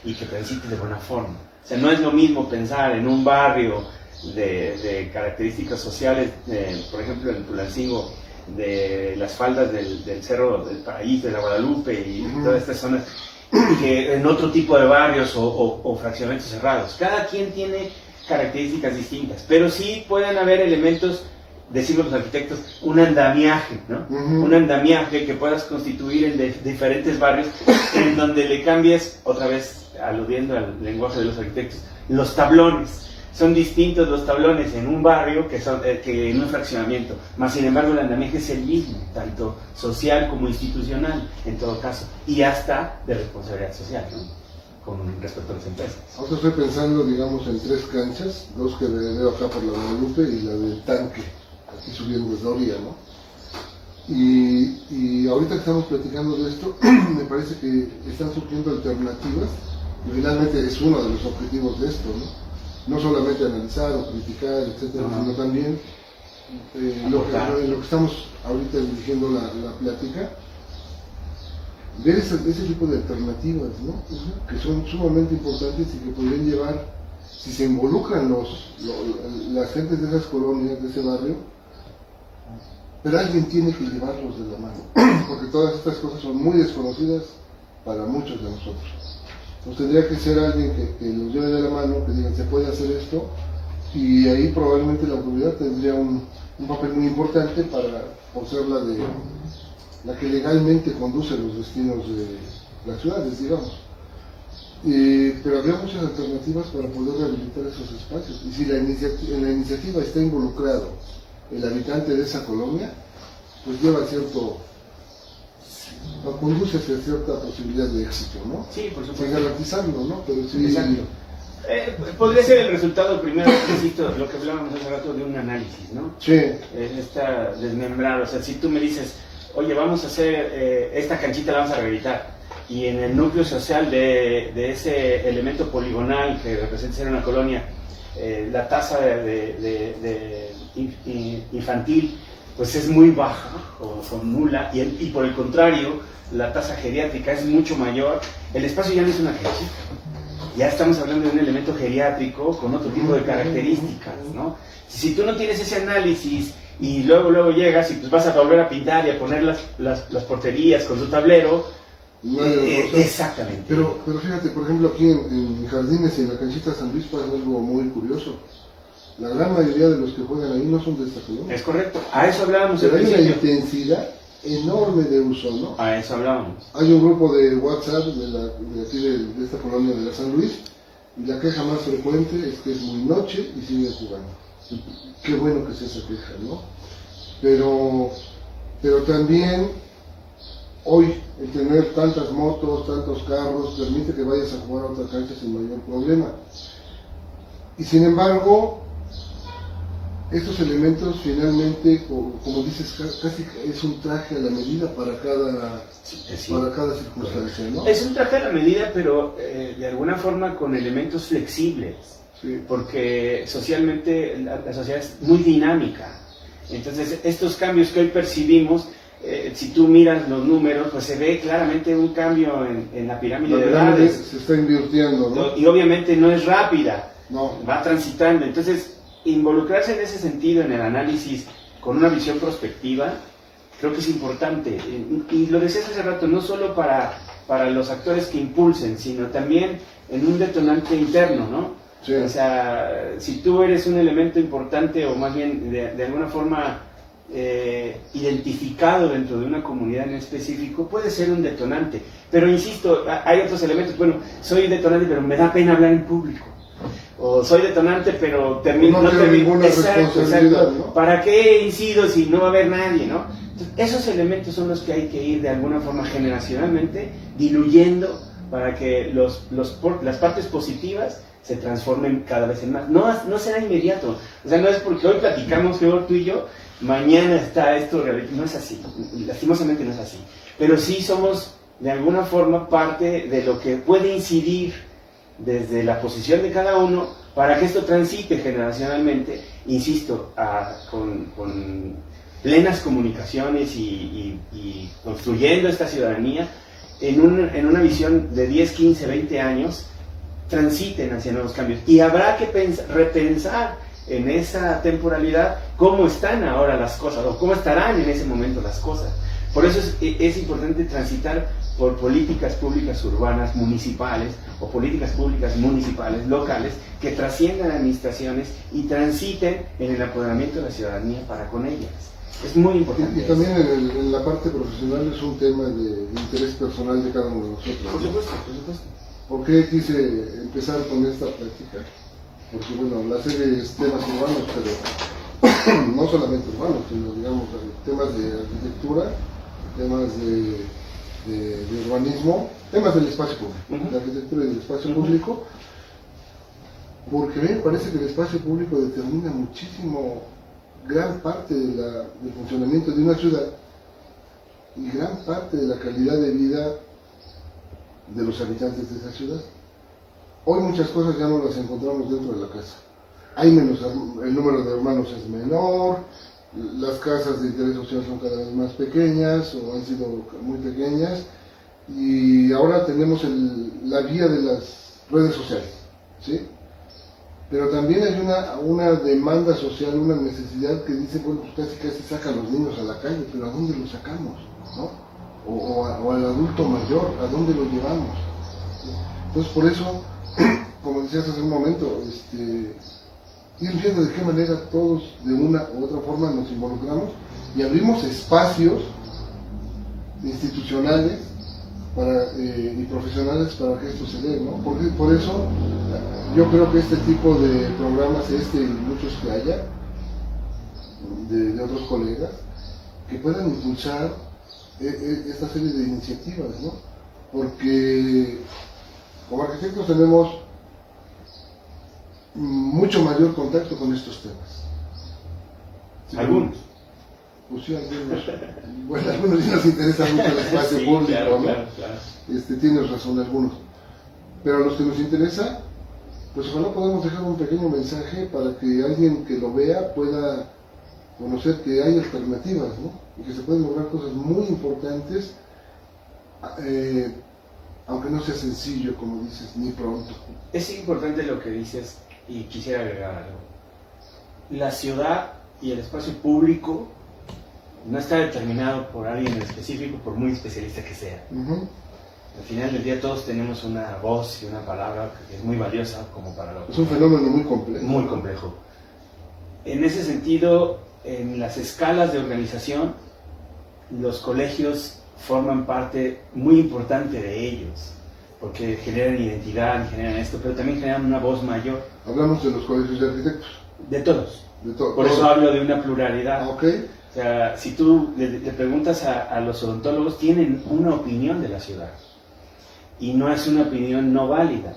y que transite de buena forma. O sea, no es lo mismo pensar en un barrio de características sociales, por ejemplo en Tulancingo, de las faldas del Cerro del Paraíso, de la Guadalupe y todas estas zonas, que en otro tipo de barrios o fraccionamientos cerrados. Cada quien tiene características distintas, pero sí pueden haber elementos, decimos los arquitectos, un andamiaje, ¿no? Un andamiaje que puedas constituir en diferentes barrios, en donde le cambies, otra vez aludiendo al lenguaje de los arquitectos, los tablones. son distintos los tablones en un barrio que en un fraccionamiento, más sin embargo el andamiaje es el mismo, tanto social como institucional en todo caso, y hasta de responsabilidad social, ¿no? Con respecto a las empresas. Ahora estoy pensando, digamos, en 3 canchas, 2 que veo acá por la Guadalupe y la del Tanque, aquí subiendo desde la orilla, ¿no? Y ahorita que estamos platicando de esto, me parece que están surgiendo alternativas, y finalmente es uno de los objetivos de esto, ¿no? No solamente analizar o criticar, etcétera, sino también lo que estamos ahorita dirigiendo la plática, ver ese tipo de alternativas, ¿no? Que son sumamente importantes y que podrían llevar, si se involucran las gentes de esas colonias, de ese barrio, pero alguien tiene que llevarlos de la mano, porque todas estas cosas son muy desconocidas para muchos de nosotros. Entonces tendría que ser alguien que los lleve de la mano, que digan, se puede hacer esto, y ahí probablemente la autoridad tendría un papel muy importante por ser la que legalmente conduce los destinos de las ciudades, digamos. Pero habría muchas alternativas para poder rehabilitar esos espacios, y si en la iniciativa está involucrado el habitante de esa colonia, pues conduce hacia cierta posibilidad de éxito, ¿no? Sí, por supuesto. Sin garantizarlo, ¿no? Pero sí. Exacto. Podría ser el resultado primero, insisto, lo que hablábamos hace rato de un análisis, ¿no? Sí. Está desmembrado, o sea, si tú me dices, oye, vamos a hacer esta canchita, la vamos a rehabilitar, y en el núcleo social de ese elemento poligonal que representa ser una colonia, la tasa de infantil pues es muy baja o nula, y por el contrario la tasa geriátrica es mucho mayor, el espacio ya no es una canchita, ya estamos hablando de un elemento geriátrico con otro tipo de características, ¿no? Si tú no tienes ese análisis y luego llegas y pues vas a volver a pintar y a poner las porterías con tu tablero, exactamente. Pero fíjate, por ejemplo, aquí en Jardines y en la canchita San Luis pasa algo muy curioso. La gran mayoría de los que juegan ahí no son de esta colonia. Es correcto, a eso hablábamos. Pero hay una intensidad enorme de uso, ¿no? A eso hablábamos. Hay un grupo de WhatsApp de aquí de esta colonia de la San Luis, y la queja más frecuente es que es muy noche y siguen jugando. Qué bueno que sea esa queja, ¿no? Pero también hoy el tener tantas motos, tantos carros, permite que vayas a jugar a otra cancha sin mayor problema. Y sin embargo, estos elementos finalmente, como dices, casi es un traje a la medida para cada circunstancia, ¿no? Es un traje a la medida, pero de alguna forma con elementos flexibles, sí. Porque socialmente la sociedad es muy dinámica. Entonces estos cambios que hoy percibimos, si tú miras los números, pues se ve claramente un cambio en la pirámide de edades. Se está invirtiendo, ¿no? Y obviamente no es rápida, no. Va transitando. Entonces, involucrarse en ese sentido, en el análisis, con una visión prospectiva, creo que es importante. Y lo decías hace rato, no solo para los actores que impulsen, sino también en un detonante interno, ¿no? Sí. O sea, si tú eres un elemento importante, o más bien de alguna forma identificado dentro de una comunidad en específico, puede ser un detonante. Pero insisto, hay otros elementos. Bueno, soy detonante, pero me da pena hablar en público. O soy detonante, pero no tengo ninguna responsabilidad, ¿no? ¿Para qué incido si no va a haber nadie, no? Entonces, esos elementos son los que hay que ir de alguna forma generacionalmente diluyendo para que las partes positivas se transformen cada vez en más. No será inmediato. O sea, no es porque hoy platicamos, Georg, tú y yo, mañana está esto realizado. No es así. Lastimosamente no es así. Pero sí somos de alguna forma parte de lo que puede incidir desde la posición de cada uno para que esto transite generacionalmente, insisto, con plenas comunicaciones y construyendo esta ciudadanía en una visión de 10, 15, 20 años, transiten hacia nuevos cambios. Y habrá que repensar en esa temporalidad cómo están ahora las cosas, o cómo estarán en ese momento las cosas. Por eso es importante transitar por políticas públicas urbanas municipales o políticas públicas municipales locales que trasciendan administraciones y transiten en el apoderamiento de la ciudadanía para con ellas. Es muy importante. Y también en la parte profesional es un tema de interés personal de cada uno de nosotros. Por supuesto, por supuesto. ¿Por qué quise empezar con esta práctica? porque bueno, la serie es temas urbanos, pero no solamente urbanos, sino digamos temas de arquitectura, temas de urbanismo, temas del espacio público, de arquitectura y del espacio público, porque a mí me parece que el espacio público determina muchísimo, gran parte del funcionamiento de una ciudad y gran parte de la calidad de vida de los habitantes de esa ciudad. Hoy muchas cosas ya no las encontramos dentro de la casa. Hay menos, el número de hermanos es menor, las casas de interés social son cada vez más pequeñas o han sido muy pequeñas, y ahora tenemos la vía de las redes sociales, ¿sí? Pero también hay una demanda social, una necesidad que dice, bueno, pues casi sacan a los niños a la calle, pero ¿a dónde los sacamos? ¿No? O al adulto mayor, ¿a dónde lo llevamos? Entonces, por eso, como decías hace un momento, ir viendo de qué manera todos de una u otra forma nos involucramos y abrimos espacios institucionales y profesionales para que esto se dé, ¿no? Porque por eso yo creo que este tipo de programas, y muchos que haya, de otros colegas, que puedan impulsar esta serie de iniciativas, ¿no? Porque como arquitectos tenemos mucho mayor contacto con estos temas. ¿Sí? Algunos. Pues sí, algunos. Bueno, a algunos sí nos interesa mucho el espacio público, claro, ¿no? Claro. Tienes razón, algunos. Pero a los que nos interesa, pues ojalá podamos dejar un pequeño mensaje para que alguien que lo vea pueda conocer que hay alternativas, ¿no? Y que se pueden lograr cosas muy importantes, aunque no sea sencillo, como dices, ni pronto. Es importante lo que dices y quisiera agregar algo. La ciudad y el espacio público no está determinado por alguien en específico, por muy especialista que sea. Al final del día todos tenemos una voz y una palabra que es muy valiosa como para lo que... Es un fenómeno muy complejo. Muy complejo. En ese sentido, en las escalas de organización, los colegios forman parte muy importante de ellos, porque generan identidad, generan esto, pero también generan una voz mayor. Hablamos de los colegios de arquitectos. De todos. Por todos. Eso hablo de una pluralidad. Okay. O sea, si tú le preguntas a los odontólogos, tienen una opinión de la ciudad. Y no es una opinión no válida,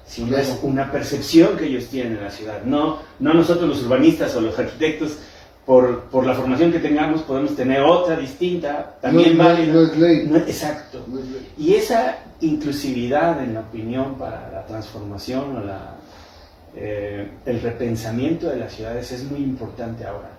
sino claro, es una percepción que ellos tienen de la ciudad. No nosotros los urbanistas o los arquitectos, por la formación que tengamos, podemos tener otra distinta, también válida. No es ley. Exacto. No es ley. Y esa inclusividad en la opinión para la transformación o el repensamiento de las ciudades es muy importante ahora.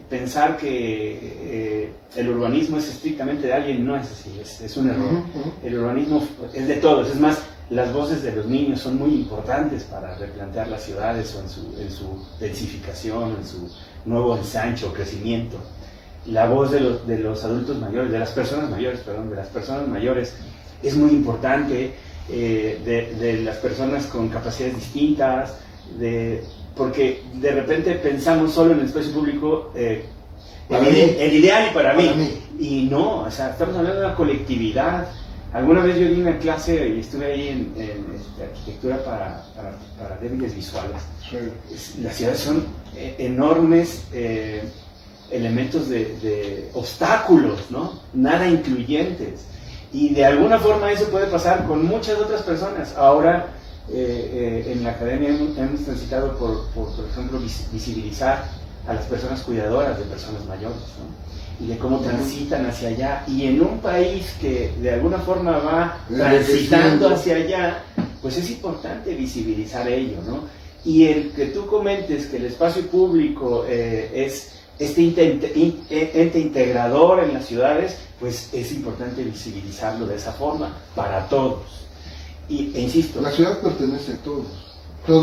Pensar que el urbanismo es estrictamente de alguien no es así, es un error. El urbanismo es de todos, es más, las voces de los niños son muy importantes para replantear las ciudades o en su densificación, en su nuevo ensanche o crecimiento. La voz de los adultos mayores, de las personas mayores es muy importante, de las personas con capacidades distintas, porque de repente pensamos solo en el espacio público, el ideal y para mí. Y no, o sea, estamos hablando de una colectividad. Alguna vez yo di una clase y estuve ahí en arquitectura para débiles visuales. Sí. Las ciudades son enormes elementos de obstáculos, ¿no? Nada incluyentes. Y de alguna forma eso puede pasar con muchas otras personas. Ahora en la academia hemos transitado por ejemplo, visibilizar a las personas cuidadoras de personas mayores, ¿no? Y de cómo transitan hacia allá. Y en un país que de alguna forma va transitando hacia allá, pues es importante visibilizar ello, ¿no? Y el que tú comentes que el espacio público es este ente integrador en las ciudades, pues es importante visibilizarlo de esa forma para todos. E insisto, la ciudad pertenece a todos.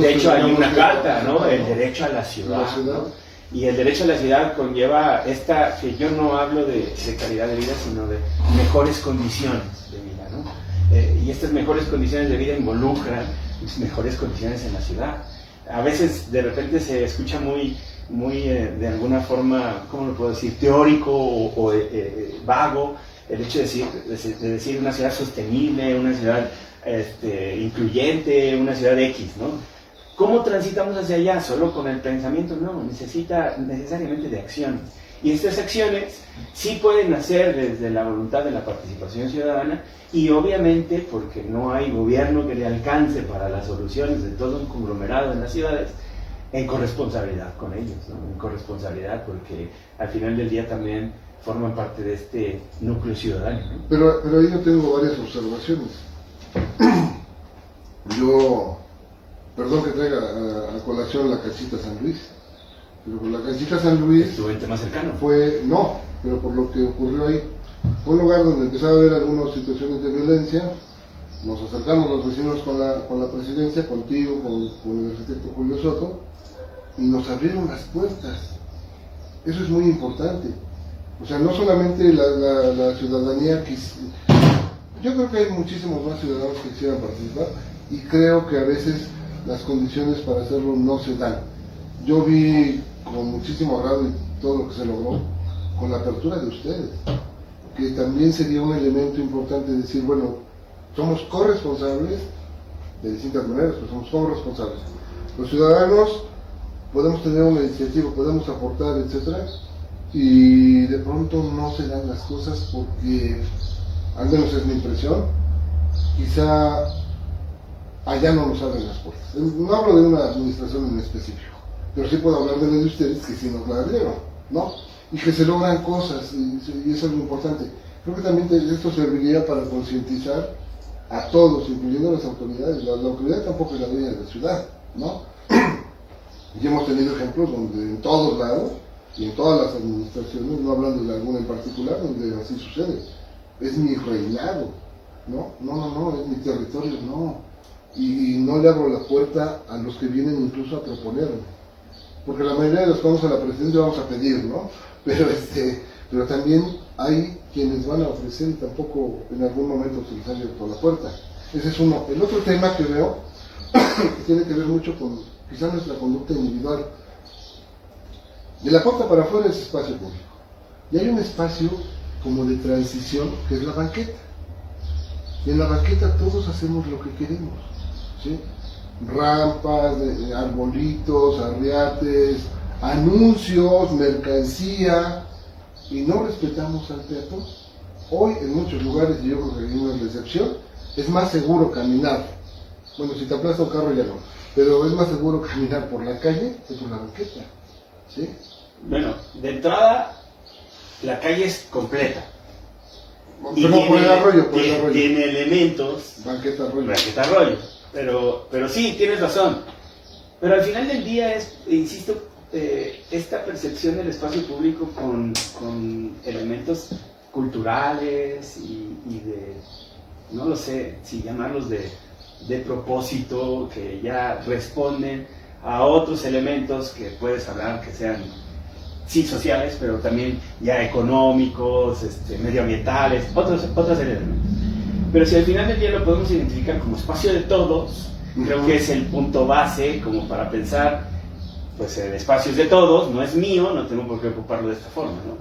De hecho hay una carta, ¿no? El derecho a la ciudad, ¿no? Y el derecho a la ciudad conlleva que yo no hablo de calidad de vida, sino de mejores condiciones de vida, ¿no? Y estas mejores condiciones de vida involucran mejores condiciones en la ciudad. A veces de repente se escucha muy de alguna forma, ¿cómo lo puedo decir?, teórico o vago, el hecho de decir una ciudad sostenible, una ciudad incluyente, una ciudad X, ¿no? ¿Cómo transitamos hacia allá? ¿Solo con el pensamiento? No, necesita necesariamente de acciones. Y estas acciones sí pueden nacer desde la voluntad de la participación ciudadana y obviamente porque no hay gobierno que le alcance para las soluciones de todo un conglomerado en las ciudades, en corresponsabilidad con ellos, ¿no? En corresponsabilidad porque al final del día también forman parte de este núcleo ciudadano, ¿no? Pero ahí yo tengo varias observaciones. Yo, perdón que traiga a colación la canchita San Luis, pero con la canchita San Luis... ¿Es tu ente más cercano? No, pero por lo que ocurrió ahí, fue un lugar donde empezaba a haber algunas situaciones de violencia. Nos acercamos los vecinos con la presidencia, contigo, con el arquitecto Julio Soto, y nos abrieron las puertas. Eso es muy importante. O sea, no solamente la ciudadanía, yo creo que hay muchísimos más ciudadanos que quisieran participar, y creo que a veces las condiciones para hacerlo no se dan. Yo vi con muchísimo agrado y todo lo que se logró con la apertura de ustedes, que también sería un elemento importante decir, bueno, somos corresponsables de distintas maneras, pero somos corresponsables. Los ciudadanos podemos tener una iniciativa, podemos aportar, etcétera, y de pronto no se dan las cosas porque, al menos es mi impresión, quizá allá no nos abren las puertas. No hablo de una administración en específico, pero sí puedo hablar de la de ustedes que sí nos la abrieron, ¿no? Y que se logran cosas, y eso es lo importante. Creo que también esto serviría para concientizar a todos, incluyendo a las autoridades. La autoridad tampoco es la dueña de la ciudad, ¿no? Y hemos tenido ejemplos donde en todos lados, y en todas las administraciones, no hablando de alguna en particular, donde así sucede. Es mi reinado, ¿no? No, es mi territorio, no. Y no le abro la puerta a los que vienen incluso a proponerme. Porque la mayoría de los que vamos a la presidencia vamos a pedir, ¿no? Pero también hay quienes van a ofrecer y tampoco en algún momento se les ha abierto la puerta. Ese es uno. El otro tema que veo, que tiene que ver mucho con quizá nuestra conducta individual. De la puerta para afuera es espacio público. Y hay un espacio como de transición que es la banqueta. Y en la banqueta todos hacemos lo que queremos, ¿sí? Rampas, arbolitos, arriates, anuncios, mercancía, y no respetamos al peatón. Hoy en muchos lugares, y yo creo que no es la excepción, es más seguro caminar. Bueno, si te aplasta un carro ya no, pero es más seguro caminar por la calle que por la banqueta, ¿sí? Bueno, de entrada, la calle es completa. Pero por el arroyo, Tiene elementos. Banqueta arroyo. Pero sí, tienes razón. Pero al final del día es, insisto, esta percepción del espacio público con elementos culturales y de, no lo sé, si llamarlos de propósito, que ya responden a otros elementos que puedes hablar que sean, sí, sociales, pero también ya económicos, medioambientales, otros elementos. Pero si al final del día lo podemos identificar como espacio de todos, creo que es el punto base como para pensar, pues el espacio es de todos, no es mío, no tengo por qué ocuparlo de esta forma, ¿no?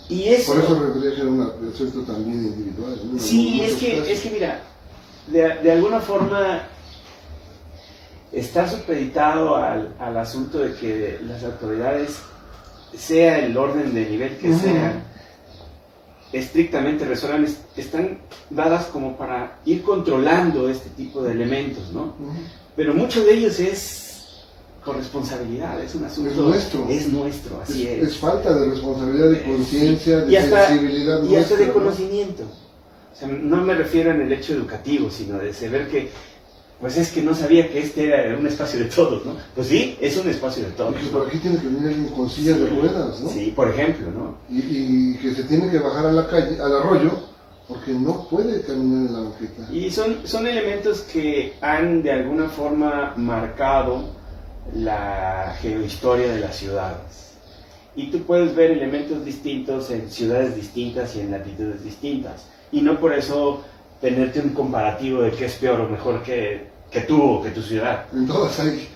Y eso... Por eso refería que era un aspecto también individual, ¿no? Sí, es que mira, de alguna forma está supeditado al asunto de que las autoridades, sea el orden de nivel que sea, estrictamente resuelvan, están dadas como para ir controlando este tipo de elementos, ¿no? Pero mucho de ellos es corresponsabilidad, es un asunto... Es nuestro, así es. Es falta de responsabilidad, de conciencia, de sensibilidad y hasta de conocimiento. O sea, no me refiero en el hecho educativo, sino de saber que, pues es que no sabía que este era un espacio de todos, ¿no? Pues sí, es un espacio de todos. Porque por aquí tiene que venir alguien con silla de ruedas, ¿no? Sí, por ejemplo, ¿no? Y que se tiene que bajar a la calle, al arroyo, porque no puede caminar en la banqueta. Y son elementos que han de alguna forma marcado la geohistoria de las ciudades. Y tú puedes ver elementos distintos en ciudades distintas y en latitudes distintas. Y no por eso tenerte un comparativo de qué es peor o mejor que tú o que tu ciudad. En todas hay.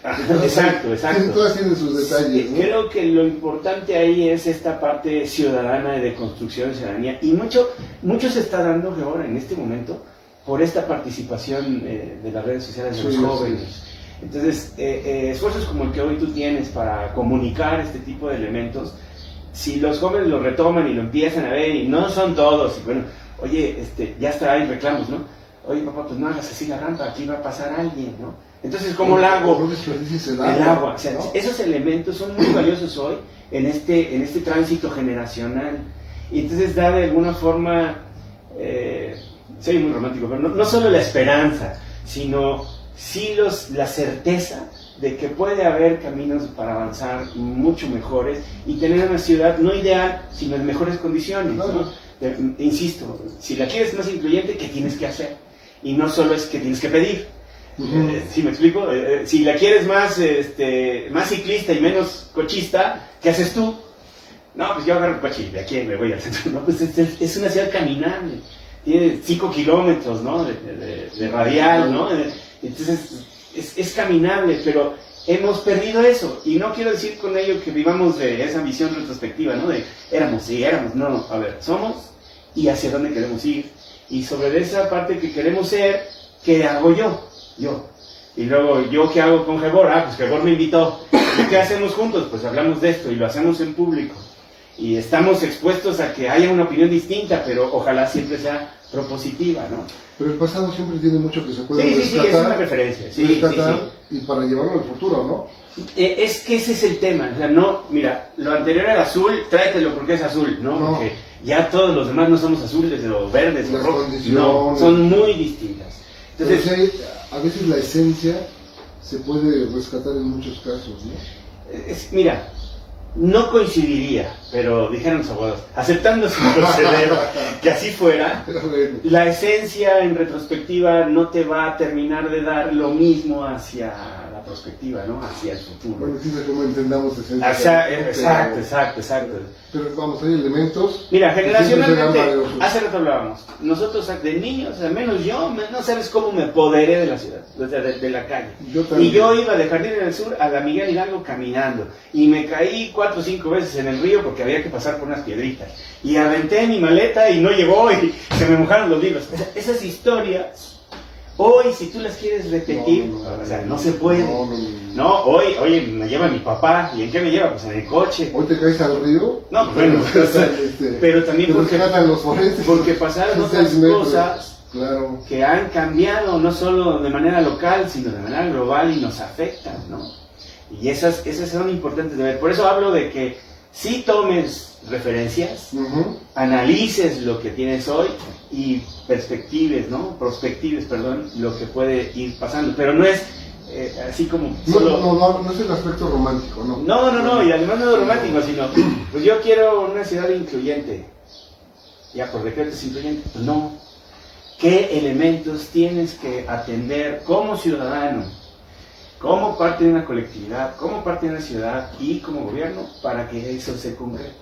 Exacto. Todas tienen sus detalles, ¿no? Creo que lo importante ahí es esta parte ciudadana y de construcción de ciudadanía. Y mucho se está dando ahora, en este momento, por esta participación de las redes sociales de los jóvenes. Entonces, esfuerzos como el que hoy tú tienes para comunicar este tipo de elementos, si los jóvenes lo retoman y lo empiezan a ver, y no son todos, y bueno, oye, ya hasta hay reclamos, ¿no? Oye, papá, pues no hagas así la rampa, aquí va a pasar alguien, ¿no? Entonces, ¿cómo la hago? No desperdicies el agua. O sea, ¿no? Esos elementos son muy valiosos hoy en este tránsito generacional. Y entonces da de alguna forma, soy muy romántico, pero no solo la esperanza, sino sí la certeza de que puede haber caminos para avanzar mucho mejores y tener una ciudad no ideal, sino en mejores condiciones, ¿no? Insisto, si la quieres más incluyente, ¿qué tienes que hacer? Y no solo es que tienes que pedir. ¿Sí me explico? Si la quieres más ciclista y menos cochista, ¿qué haces tú? No, pues yo agarro el coche y de aquí me voy al centro. No, pues es una ciudad caminable. Tiene 5 kilómetros, ¿no? de radial, ¿no? Entonces es caminable, pero hemos perdido eso. Y no quiero decir con ello que vivamos de esa visión retrospectiva, ¿no? De éramos. No, a ver, somos y hacia dónde queremos ir. Y sobre esa parte que queremos ser, ¿qué hago yo? Y luego, ¿yo qué hago con Gebor? Pues Gebor me invitó. ¿Y qué hacemos juntos? Pues hablamos de esto y lo hacemos en público. Y estamos expuestos a que haya una opinión distinta, pero ojalá siempre sea propositiva, ¿no? Pero el pasado siempre tiene mucho que se puede rescatar. Sí, es una referencia. Sí. Y para llevarlo al futuro, ¿no? Es que ese es el tema. O sea, no, mira, lo anterior era azul, tráetelo porque es azul, ¿no? Porque ya todos los demás no somos azules o verdes o rojos. No, son muy distintas. Entonces, a veces la esencia se puede rescatar en muchos casos, ¿no? Mira, no coincidiría, pero dijeron los abogados, aceptando su proceder, que así fuera, la esencia en retrospectiva no te va a terminar de dar lo mismo hacia la prospectiva, ¿no? Hacia el futuro. Bueno, sí, como entendamos esencia. Exacto. Pero vamos, hay elementos. Mira, generacionalmente, hace rato hablábamos, nosotros de niños, al menos yo, no sabes cómo me apoderé de la ciudad, de la calle. Y yo iba de Jardín del Sur a la Miguel Hidalgo caminando, y me caí 4 o 5 veces en el río porque había que pasar por unas piedritas. Y aventé mi maleta y no llegó, y se me mojaron los libros. Esas historias, hoy si tú las quieres repetir, no se puede. No, hoy me lleva mi papá. ¿Y en qué me lleva? Pues en el coche. ¿Hoy te caes al río? No, bueno, pero también porque pasaron otras cosas que han cambiado, no solo de manera local, sino de manera global y nos afectan, ¿no? Y esas son importantes de ver. Por eso hablo de que sí tomes referencias, analices lo que tienes hoy y prospectives lo que puede ir pasando. Pero no es así como solo... No es el aspecto romántico, ¿no? No, y además no es romántico, sino, pues yo quiero una ciudad incluyente. Ya, por decreto es incluyente. Pues no. ¿Qué elementos tienes que atender como ciudadano, como parte de una colectividad, como parte de una ciudad y como gobierno para que eso se concrete?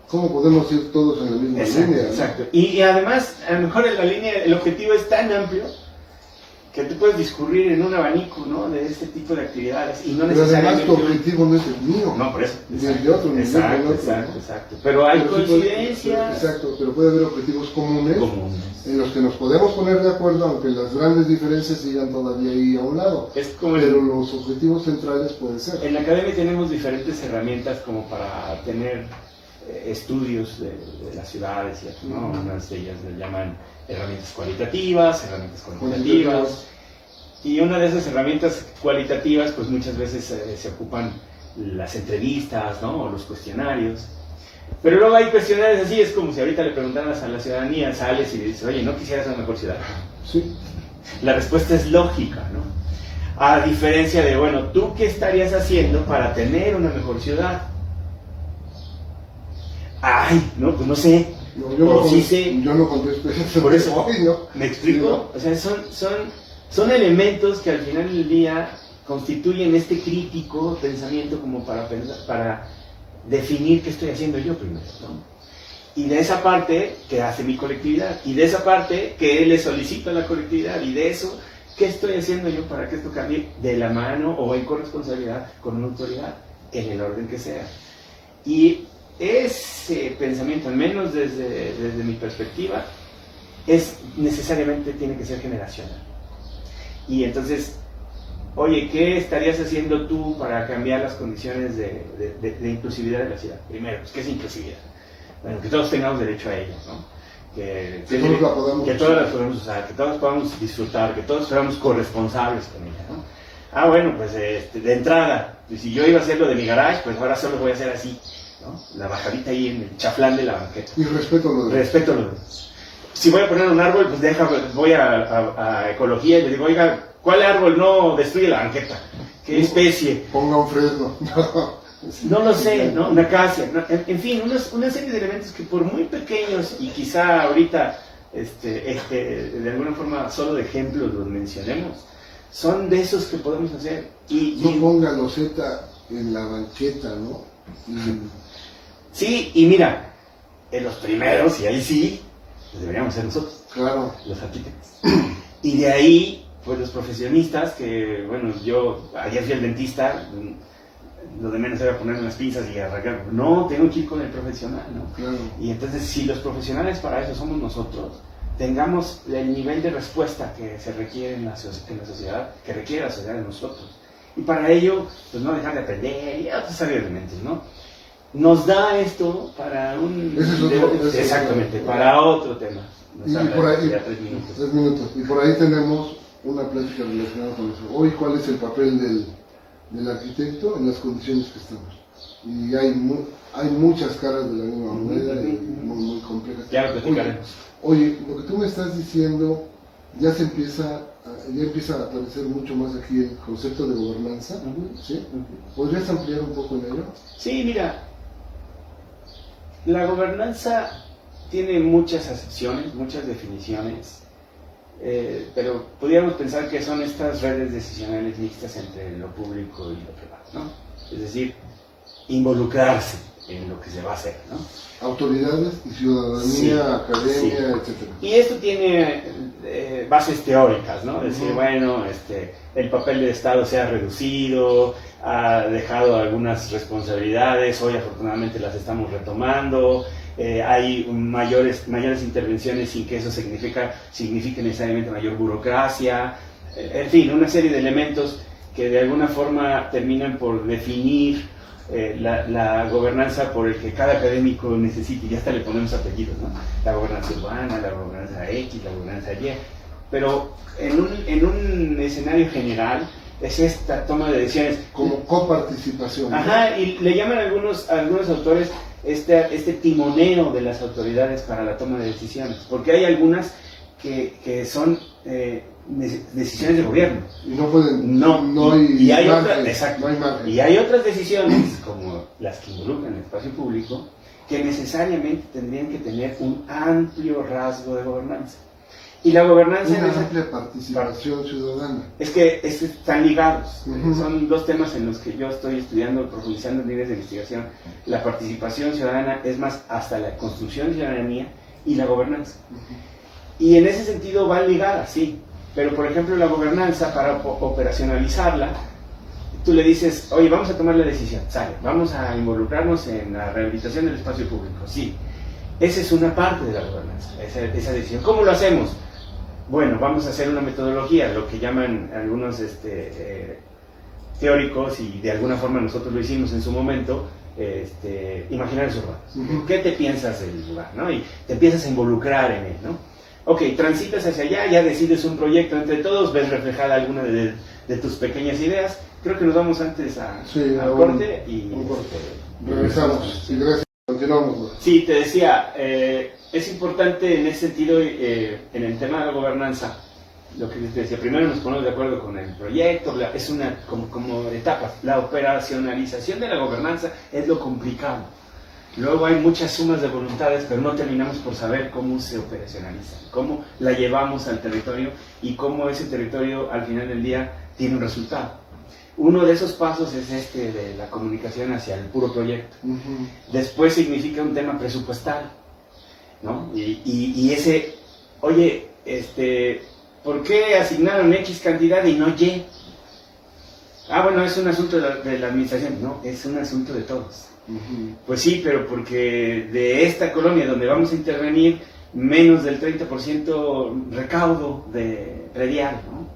¿Cómo podemos ir todos en la misma línea? Exacto. Y además, a lo mejor en la línea, el objetivo es tan amplio que tú puedes discurrir en un abanico, ¿no? De este tipo de actividades y no necesariamente... Pero además tu objetivo no es el mío. No, por eso. Ni el de otro, ni el de otro. Exacto. Pero hay coincidencias. Pero puede haber objetivos comunes en los que nos podemos poner de acuerdo, aunque las grandes diferencias sigan todavía ahí a un lado. Pero los objetivos centrales pueden ser. En la academia tenemos diferentes herramientas como para tener estudios de las ciudades, ¿no? Unas de ellas le llaman herramientas cualitativas, herramientas cuantitativas. Y una de esas herramientas cualitativas, pues muchas veces se ocupan las entrevistas, ¿no? O los cuestionarios. Pero luego hay cuestionarios así, es como si ahorita le preguntaras a la ciudadanía, sales y le dices, oye, ¿no quisieras una mejor ciudad? Sí. La respuesta es lógica, ¿no? A diferencia de, bueno, ¿tú qué estarías haciendo para tener una mejor ciudad? Ay, no, pues no sé. Yo no contesto eso. Por eso, ¿me explico? O sea, son elementos que al final del día constituyen este crítico pensamiento como para definir qué estoy haciendo yo primero, ¿no? Y de esa parte, ¿qué hace mi colectividad? Y de esa parte, ¿qué le solicito a la colectividad? Y de eso, ¿qué estoy haciendo yo para que esto cambie de la mano o en corresponsabilidad con una autoridad, en el orden que sea? Y ese pensamiento, al menos desde mi perspectiva, necesariamente tiene que ser generacional. Y entonces, oye, ¿qué estarías haciendo tú para cambiar las condiciones de inclusividad de la ciudad? Primero, pues, ¿qué es inclusividad? Bueno, que todos tengamos derecho a ella, ¿no? Que todos la podamos usar, que todos podamos disfrutar, que todos seamos corresponsables con ella, ¿no? Ah, bueno, pues de entrada, pues, si yo iba a hacer lo de mi garage, pues ahora solo voy a hacer así, ¿no? La bajadita ahí en el chaflán de la banqueta. Y respeto lo de... Respeto lo de... Si voy a poner un árbol, pues voy a ecología y le digo, oiga, ¿cuál árbol no destruye la banqueta? ¿Qué especie? Ponga un fresno. No lo sé, ¿no? Una acacia, ¿no? En fin, una serie de elementos que por muy pequeños y quizá ahorita de alguna forma solo de ejemplos los mencionemos, son de esos que podemos hacer. No ponga loseta en la banqueta, ¿no? Sí, y mira, en los primeros, y ahí sí, pues deberíamos ser nosotros, claro, los arquitectos. Y de ahí, pues los profesionistas, que bueno, yo ayer fui al dentista, lo de menos era ponerme las pinzas y arrancar. No, tengo que ir con el profesional, ¿no? Claro. Y entonces, si los profesionales para eso somos nosotros, tengamos el nivel de respuesta que se requiere en la sociedad, que requiere la sociedad de nosotros. Y para ello, pues no dejar de aprender y otros elementos, ¿no? Nos da esto para un... exactamente, para otro tema. Y por ahí, ya 3 minutos. 3 minutos. Y por ahí tenemos una plática relacionada con eso. Hoy, ¿cuál es el papel del arquitecto en las condiciones que estamos? Y hay muchas caras de la misma moneda, muy complejas. Ya lo platicaremos. Oye, lo que tú me estás diciendo, ya empieza a aparecer mucho más aquí el concepto de gobernanza, ¿sí? ¿Podrías ampliar un poco en ello? Sí, mira, la gobernanza tiene muchas acepciones, muchas definiciones, pero podríamos pensar que son estas redes decisionales mixtas entre lo público y lo privado, ¿no? Es decir, involucrarse en lo que se va a hacer, ¿no? Autoridades y ciudadanía, sí, academia, sí, etcétera. Y esto tiene bases teóricas, ¿no? Es decir, bueno, el papel del Estado se ha reducido, ha dejado algunas responsabilidades, hoy afortunadamente las estamos retomando, hay mayores intervenciones sin que eso signifique necesariamente mayor burocracia, en fin, una serie de elementos que de alguna forma terminan por definir la gobernanza por el que cada académico necesite, y hasta le ponemos apellidos, ¿no? La gobernanza urbana, la gobernanza X, la gobernanza Y, pero en un escenario general es esta toma de decisiones como coparticipación. Ajá, y le llaman algunos autores este timoneo de las autoridades para la toma de decisiones, porque hay algunas que son decisiones de gobierno. Y no pueden, no hay margen, exacto. No hay margen. Y hay otras decisiones, como las que involucran el espacio público, que necesariamente tendrían que tener un amplio rasgo de gobernanza. Y la gobernanza... Una amplia participación ciudadana. Es que están ligados. Son dos temas en los que yo estoy estudiando, profundizando en líneas de investigación. La participación ciudadana es más hasta la construcción de ciudadanía y la gobernanza. Y en ese sentido van ligadas, sí. Pero, por ejemplo, la gobernanza, para operacionalizarla, tú le dices, oye, vamos a tomar la decisión, sale, vamos a involucrarnos en la rehabilitación del espacio público, sí. Esa es una parte de la gobernanza, esa decisión. ¿Cómo lo hacemos? Bueno, vamos a hacer una metodología, lo que llaman algunos teóricos, y de alguna forma nosotros lo hicimos en su momento, imaginarios urbanos. ¿Qué te piensas del lugar, no? Y te empiezas a involucrar en él, ¿no? Ok, transitas hacia allá, ya decides un proyecto entre todos, ves reflejada alguna de tus pequeñas ideas. Creo que nos vamos antes al corte y... Regresamos. Sí, gracias. Continuamos. Sí, te decía, es importante en ese sentido, en el tema de la gobernanza, lo que te decía, primero nos ponemos de acuerdo con el proyecto, es una como etapas. La operacionalización de la gobernanza es lo complicado. Luego hay muchas sumas de voluntades, pero no terminamos por saber cómo se operacionaliza, cómo la llevamos al territorio y cómo ese territorio al final del día tiene un resultado. Uno de esos pasos es de la comunicación hacia el puro proyecto. Después significa un tema presupuestal, ¿no? Y ese, oye, ¿por qué asignaron X cantidad y no Y? Ah, bueno, es un asunto de la administración. No, es un asunto de todos. Pues sí, pero porque de esta colonia donde vamos a intervenir, menos del 30% recaudo de predial, ¿no?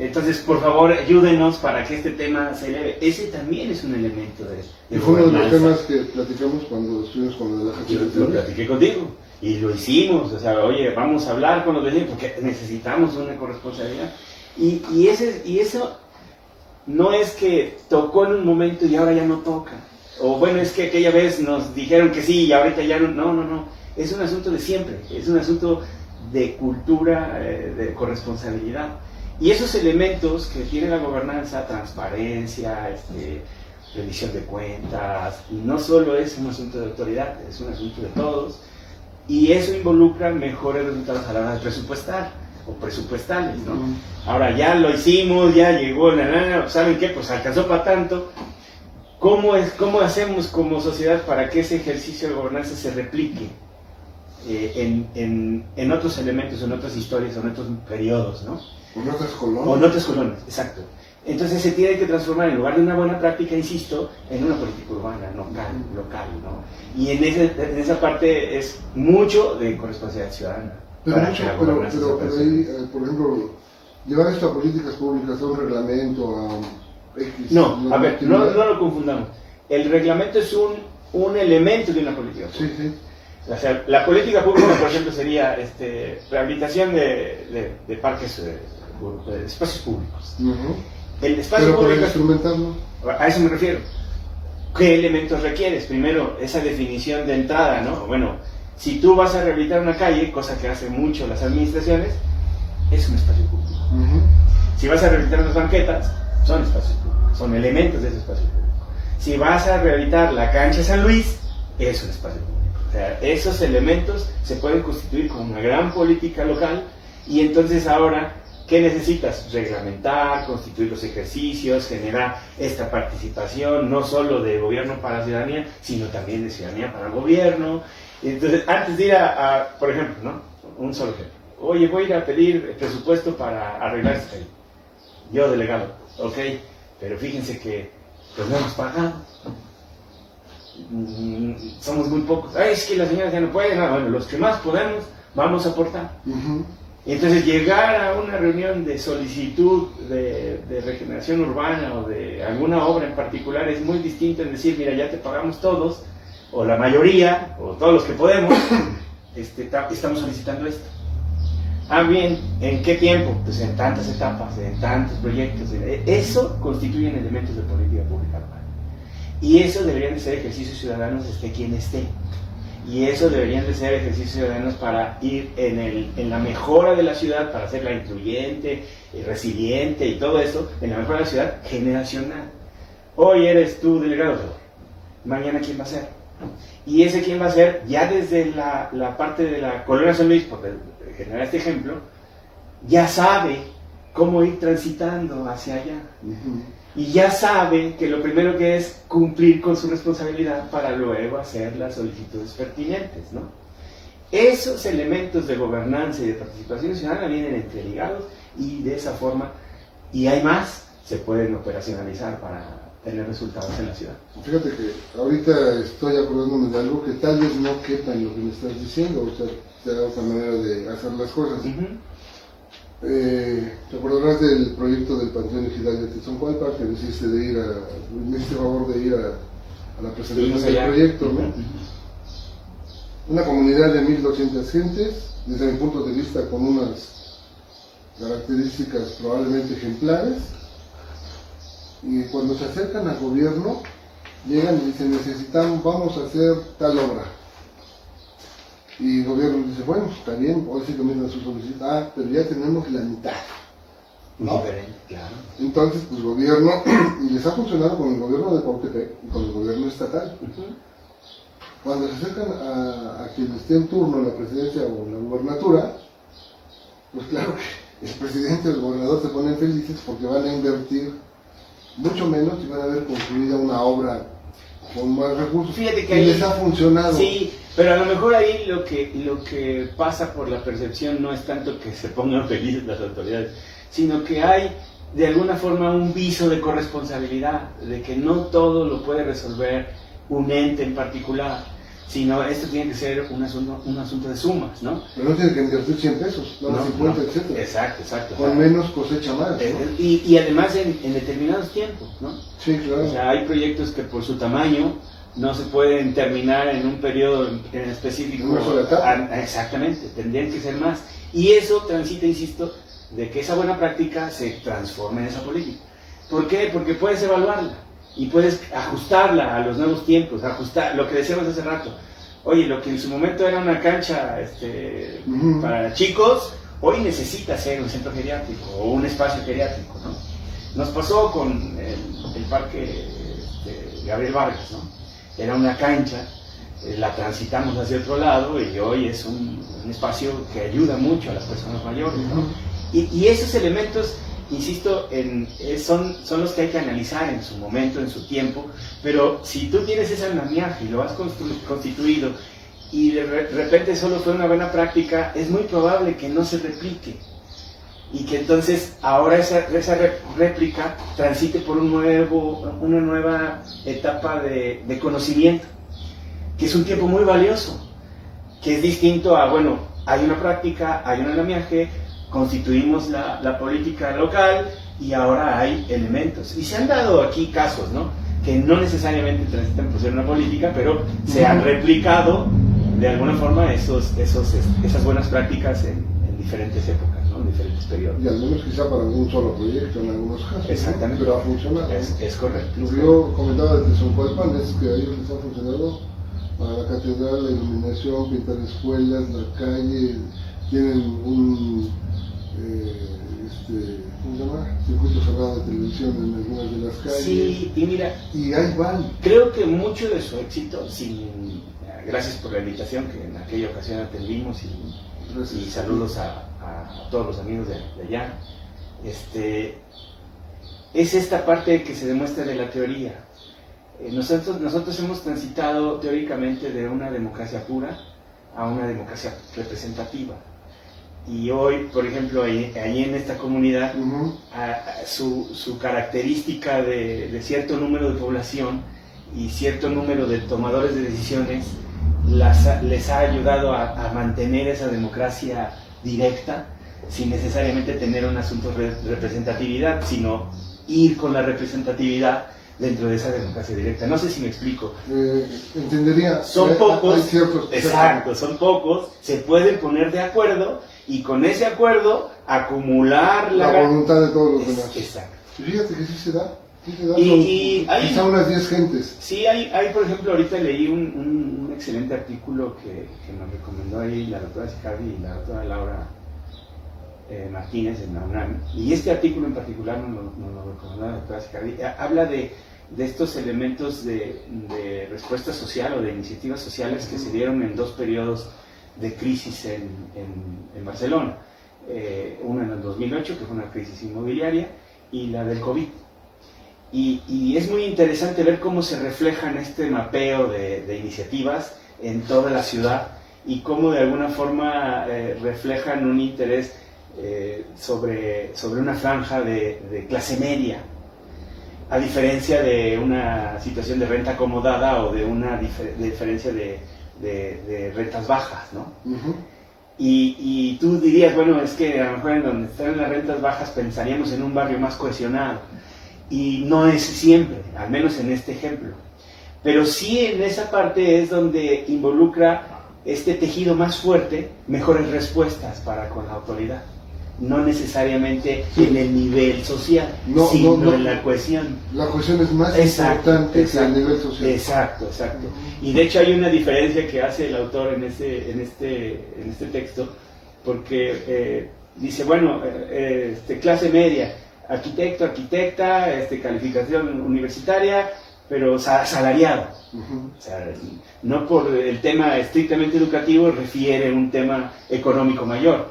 Entonces, por favor, ayúdenos para que este tema se eleve. Ese también es un elemento de fue uno de los gobernanza. temas que platicamos cuando estuvimos con lo de la Yo Cancillería. lo platiqué contigo y lo hicimos, o sea, oye, vamos a hablar con los vecinos porque necesitamos una corresponsabilidad. Y eso no es que tocó en un momento y ahora ya no toca. O bueno, es que aquella vez nos dijeron que sí y ahorita ya no. No. Es un asunto de siempre, es un asunto de cultura, de corresponsabilidad. Y esos elementos que tiene la gobernanza, transparencia, rendición de cuentas, no solo es un asunto de autoridad, es un asunto de todos, y eso involucra mejores resultados a la hora de presupuestar, o presupuestales, ¿no? Ahora ya lo hicimos, ya llegó, ¿saben qué? Pues alcanzó para tanto. ¿Cómo hacemos como sociedad para que ese ejercicio de gobernanza se replique en otros elementos, en otras historias, en otros periodos, ¿no? O en otras colonias. O en otras colonias, exacto. Entonces se tiene que transformar, en lugar de una buena práctica, insisto, en una política urbana, local, ¿no? Y en esa parte es mucho de corresponsabilidad ciudadana. Pero ahí, por ejemplo, llevar esto a políticas públicas, a un reglamento, a X... No, a ver, no lo confundamos. El reglamento es un elemento de una política pública. Sí. O sea, la política pública, por ejemplo, sería rehabilitación de parques, de espacios públicos. El espacio Pero público, para instrumentarlo. a eso me refiero. ¿Qué elementos requieres? Primero, esa definición de entrada, ¿no? Bueno, si tú vas a rehabilitar una calle, cosa que hacen mucho las administraciones, es un espacio público. Si vas a rehabilitar unas banquetas, son espacios públicos, son elementos de ese espacio público. Si vas a rehabilitar la cancha San Luis, es un espacio público. O sea, esos elementos se pueden constituir como una gran política local y entonces ahora, ¿qué necesitas? Reglamentar, constituir los ejercicios, generar esta participación, no solo de gobierno para la ciudadanía, sino también de ciudadanía para el gobierno. Entonces, antes de ir por ejemplo, ¿no? Un solo ejemplo. Oye, voy a ir a pedir presupuesto para arreglar esta calle. Yo, delegado, ok, pero fíjense que pues no hemos pagado. Somos muy pocos. Ay, es que las señoras ya no pueden. Bueno, los que más podemos, vamos a aportar. Y entonces llegar a una reunión de solicitud de regeneración urbana o de alguna obra en particular es muy distinto en decir, mira, ya te pagamos todos, o la mayoría, o todos los que podemos, estamos solicitando esto. Ah, bien, ¿en qué tiempo? Pues en tantas etapas, en tantos proyectos. Eso constituyen elementos de política pública local. Y eso deberían de ser ejercicios ciudadanos esté quien esté. Y eso deberían de ser ejercicios ciudadanos para ir en la mejora de la ciudad, para hacerla incluyente, resiliente y todo esto, en la mejora de la ciudad generacional. Hoy eres tú delegado, mañana ¿quién va a ser? Y ese quién va a ser, ya desde la parte de la colonia San Luis, por generar este ejemplo, ya sabe cómo ir transitando hacia allá. Y ya sabe que lo primero que es cumplir con su responsabilidad para luego hacer las solicitudes pertinentes, ¿no? Esos elementos de gobernanza y de participación ciudadana vienen entreligados y de esa forma, y hay más, se pueden operacionalizar para tener resultados en la ciudad. Fíjate que ahorita estoy acordándome de algo que tal vez no quepa en lo que me estás diciendo, o sea, será otra manera de hacer las cosas. ¿Te acordarás del proyecto del Panteón Ejidal de Tetzoncualpa, que me hiciste favor de ir a la presentación del proyecto, ¿no? Una comunidad de 1.200 gentes, desde mi punto de vista con unas características probablemente ejemplares, y cuando se acercan al gobierno, llegan y dicen, vamos a hacer tal obra. Y el gobierno dice, bueno, está bien, hoy sí comienzan su solicitud, pero ya tenemos la mitad, ¿no? Claro. Entonces, pues gobierno, y les ha funcionado con el gobierno de Cuautepec y con el gobierno estatal. Cuando se acercan a quien esté en turno la presidencia o la gubernatura, pues claro que el presidente o el gobernador se ponen felices porque van a invertir mucho menos y van a ver construida una obra con más recursos. Fíjate que y ahí, les ha funcionado. Sí, pero a lo mejor ahí lo que pasa por la percepción no es tanto que se pongan felices las autoridades, sino que hay de alguna forma un viso de corresponsabilidad, de que no todo lo puede resolver un ente en particular, sino esto tiene que ser un asunto de sumas, ¿no? Pero no tiene que invertir 100 pesos, no, 50, etc. Exacto. Con menos cosecha más, ¿no? Y además en determinados tiempos, ¿no? Sí, claro. O sea, hay proyectos que por su tamaño no se pueden terminar en un periodo en específico. En una sola etapa. Exactamente, tendrían que ser más. Y eso transita, insisto, de que esa buena práctica se transforme en esa política. ¿Por qué? Porque puedes evaluarla y puedes ajustarla a los nuevos tiempos, ajustar lo que decíamos hace rato. Oye, lo que en su momento era una cancha para chicos, hoy necesita ser un centro geriátrico o un espacio geriátrico, ¿no? Nos pasó con el parque Gabriel Vargas, ¿no? Era una cancha, la transitamos hacia otro lado y hoy es un espacio que ayuda mucho a las personas mayores, ¿no? Y esos elementos, insisto, son los que hay que analizar en su momento, en su tiempo, pero si tú tienes ese andamiaje y lo has constituido y de repente solo fue una buena práctica, es muy probable que no se replique y que entonces ahora esa réplica transite por una nueva etapa de conocimiento, que es un tiempo muy valioso, que es distinto a, bueno, hay una práctica, hay un andamiaje, constituimos la política local y ahora hay elementos. Y se han dado aquí casos, ¿no? Que no necesariamente transitan por ser una política, pero se han replicado de alguna forma esas buenas prácticas en diferentes épocas, ¿no? En diferentes periodos. Y al menos quizá para un solo proyecto en algunos casos. Exactamente. ¿No? Pero ha funcionado. Es correcto. Lo que yo comentaba desde Soncualpan es que a ellos les ha funcionado para la catedral, la iluminación, pintar escuelas, la calle, tienen un ¿cómo se llama? Circuito cerrado de televisión en algunas de las calles. Sí, y mira, y ahí van. Creo que mucho de su éxito, gracias por la invitación que en aquella ocasión atendimos y saludos a todos los amigos de allá, es esta parte que se demuestra de la teoría. Nosotros hemos transitado teóricamente de una democracia pura a una democracia representativa. Y hoy, por ejemplo, ahí en esta comunidad, su característica de cierto número de población y cierto número de tomadores de decisiones les ha ayudado a mantener esa democracia directa sin necesariamente tener un asunto de representatividad, sino ir con la representatividad dentro de esa democracia directa. No sé si me explico. Entendería. Son pocos. Hay ciertos. Exacto, son pocos. Se pueden poner de acuerdo y con ese acuerdo acumular la voluntad de todos los demás. Exacto. Y fíjate que sí se da. Y quizá unas 10 gentes. Sí, hay, por ejemplo, ahorita leí un excelente artículo que nos recomendó ahí la doctora Sicardi y la doctora Laura Martínez en la UNAM. Y este artículo en particular nos lo recomendó la doctora Sicardi. Habla de estos elementos de respuesta social o de iniciativas sociales que se dieron en dos periodos de crisis en Barcelona. Una en el 2008, que fue una crisis inmobiliaria, y la del COVID. Y es muy interesante ver cómo se reflejan este mapeo de iniciativas en toda la ciudad y cómo de alguna forma reflejan un interés sobre una franja de clase media, a diferencia de una situación de renta acomodada o de una diferencia de rentas bajas, ¿no? Y tú dirías, bueno, es que a lo mejor en donde están las rentas bajas pensaríamos en un barrio más cohesionado. Y no es siempre, al menos en este ejemplo. Pero sí en esa parte es donde involucra este tejido más fuerte, mejores respuestas para con la autoridad. No necesariamente en el nivel social, sino en la cohesión. La cohesión es más importante que el nivel social. Exacto. Y de hecho hay una diferencia que hace el autor en este texto, porque dice, bueno, clase media, arquitecto, arquitecta, calificación universitaria, pero asalariado. O sea, no por el tema estrictamente educativo refiere un tema económico mayor,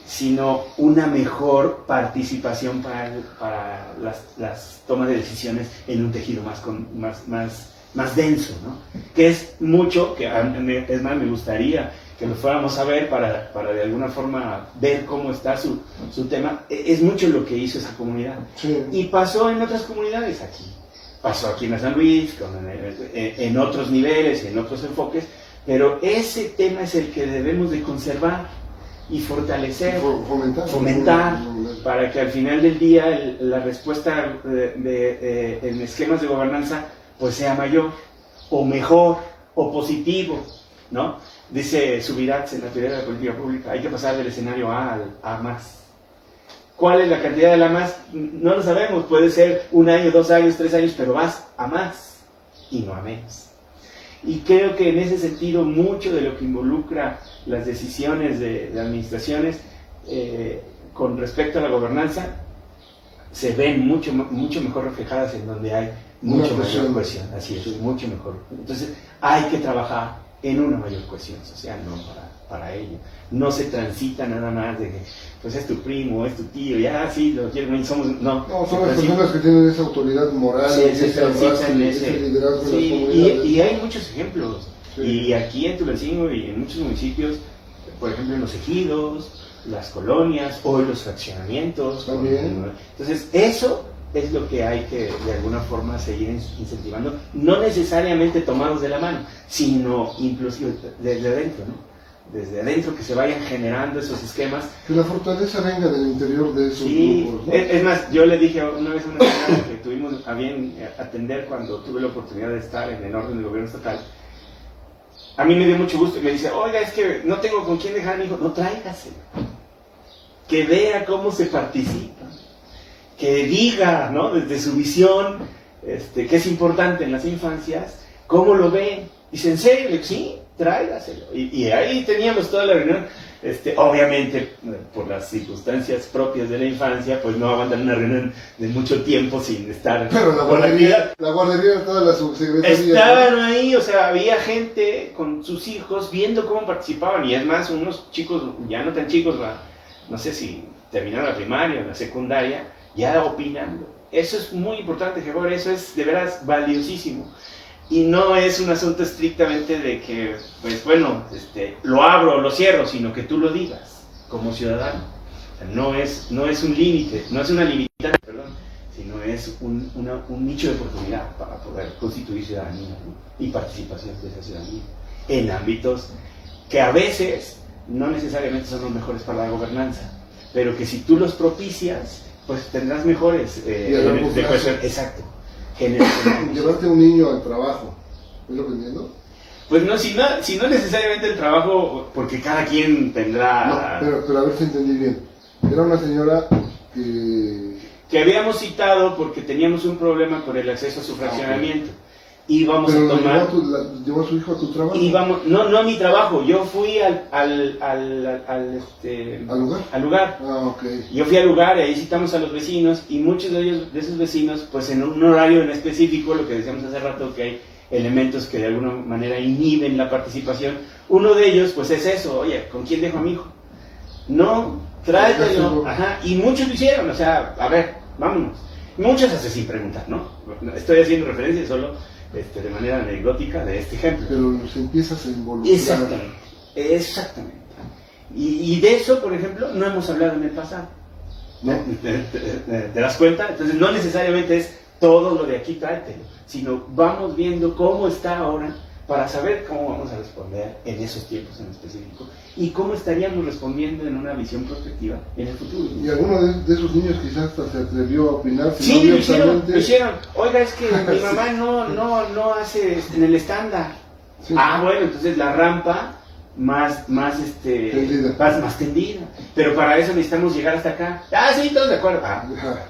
sino una mejor participación para las tomas de decisiones en un tejido más denso, ¿no? Que es mucho, es más, me gustaría que lo fuéramos a ver para de alguna forma ver cómo está su tema. Es mucho lo que hizo esa comunidad. Sí. Y pasó en otras comunidades aquí. Pasó aquí en San Luis, en otros niveles, en otros enfoques, Pero ese tema es el que debemos de conservar y fortalecer, fomentar, para que al final del día la respuesta en esquemas de gobernanza pues sea mayor, o mejor, o positivo, ¿no? Dice Subirats en la teoría de la política pública, hay que pasar del escenario A al A más. ¿Cuál es la cantidad de la más? No lo sabemos, puede ser 1 año, 2 años, 3 años, pero vas a más y no a menos. Y creo que en ese sentido mucho de lo que involucra las decisiones de administraciones con respecto a la gobernanza se ven mucho mejor reflejadas en donde hay mucho mayor cohesión, así es, mucho mejor. Entonces hay que trabajar en una mayor cohesión social, ¿no? Para ello. No se transita nada más de que pues es tu primo, es tu tío, ya sí, lo quiero, somos, no. No, son las personas que tienen esa autoridad moral, sí, ese liderazgo sí, en las comunidades. Y hay muchos ejemplos. Sí. Y aquí en Tulancingo y en muchos municipios, por ejemplo en los ejidos, las colonias o en los fraccionamientos. También. Entonces, eso es lo que hay que de alguna forma seguir incentivando, no necesariamente tomados de la mano, sino inclusive desde adentro, ¿no? Desde adentro que se vayan generando esos esquemas. Que la fortaleza venga del interior de esos grupos, ¿no? Es más, yo le dije una vez a una señora que tuvimos a bien atender cuando tuve la oportunidad de estar en el orden del gobierno estatal. A mí me dio mucho gusto y me dice, oiga, es que no tengo con quién dejar a mi hijo. No, tráigaselo. Que vea cómo se participa. Que diga, ¿no? Desde su visión, que es importante en las infancias, cómo lo ve. Dice, ¿en serio? Le digo, sí, tráigaselo. Y ahí teníamos toda la reunión. Obviamente, por las circunstancias propias de la infancia, pues no aguantan una reunión de mucho tiempo sin estar. Pero la guardería, toda la subsecretaría. Estaban ahí, o sea, había gente con sus hijos viendo cómo participaban. Y es más, unos chicos, ya no tan chicos, no sé si terminaron la primaria o la secundaria, ya opinando. Eso es muy importante, Gebor, eso es de veras valiosísimo. Y no es un asunto estrictamente de que, pues bueno, lo abro o lo cierro, sino que tú lo digas como ciudadano. O sea, no es un límite, no es una limitante, perdón, sino es un nicho de oportunidad para poder constituir ciudadanía, ¿no? Y participación de esa ciudadanía en ámbitos que a veces no necesariamente son los mejores para la gobernanza, pero que si tú los propicias, pues tendrás mejores elementos de cohesión. Exacto. Llevarte a un niño al trabajo, ¿es lo que entiendo? Pues no, si no necesariamente el trabajo, porque cada quien tendrá... No, pero a ver si entendí bien. Era una señora que habíamos citado porque teníamos un problema con el acceso a su fraccionamiento. Íbamos pero a tomar... ¿Llevó a su hijo a tu trabajo? No a mi trabajo, yo fui al lugar. Al lugar. Ah, ok. Yo fui al lugar y ahí citamos a los vecinos y muchos de esos vecinos, pues en un horario en específico, lo que decíamos hace rato, que hay elementos que de alguna manera inhiben la participación. Uno de ellos, pues es eso, oye, ¿con quién dejo a mi hijo? No, tráetelo. Ajá, y muchos lo hicieron, o sea, a ver, vámonos. Muchos hacen sin preguntar, ¿no? Estoy haciendo referencia solo de manera anecdótica de este ejemplo. Pero los empiezas a involucrar. Exactamente. Y de eso, por ejemplo, no hemos hablado en el pasado. ¿No? ¿Te das cuenta? Entonces no necesariamente es todo lo de aquí tráetelo, sino vamos viendo cómo está ahora para saber cómo vamos a responder en esos tiempos en específico y cómo estaríamos respondiendo en una visión prospectiva en el futuro. Y alguno de esos niños quizás hasta se atrevió a opinar. Sí, lo hicieron. Oiga, es que mi mamá no hace en el estándar. Sí. Ah, bueno, entonces la rampa más tendida. Pero para eso necesitamos llegar hasta acá. Ah, sí, todos de acuerdo.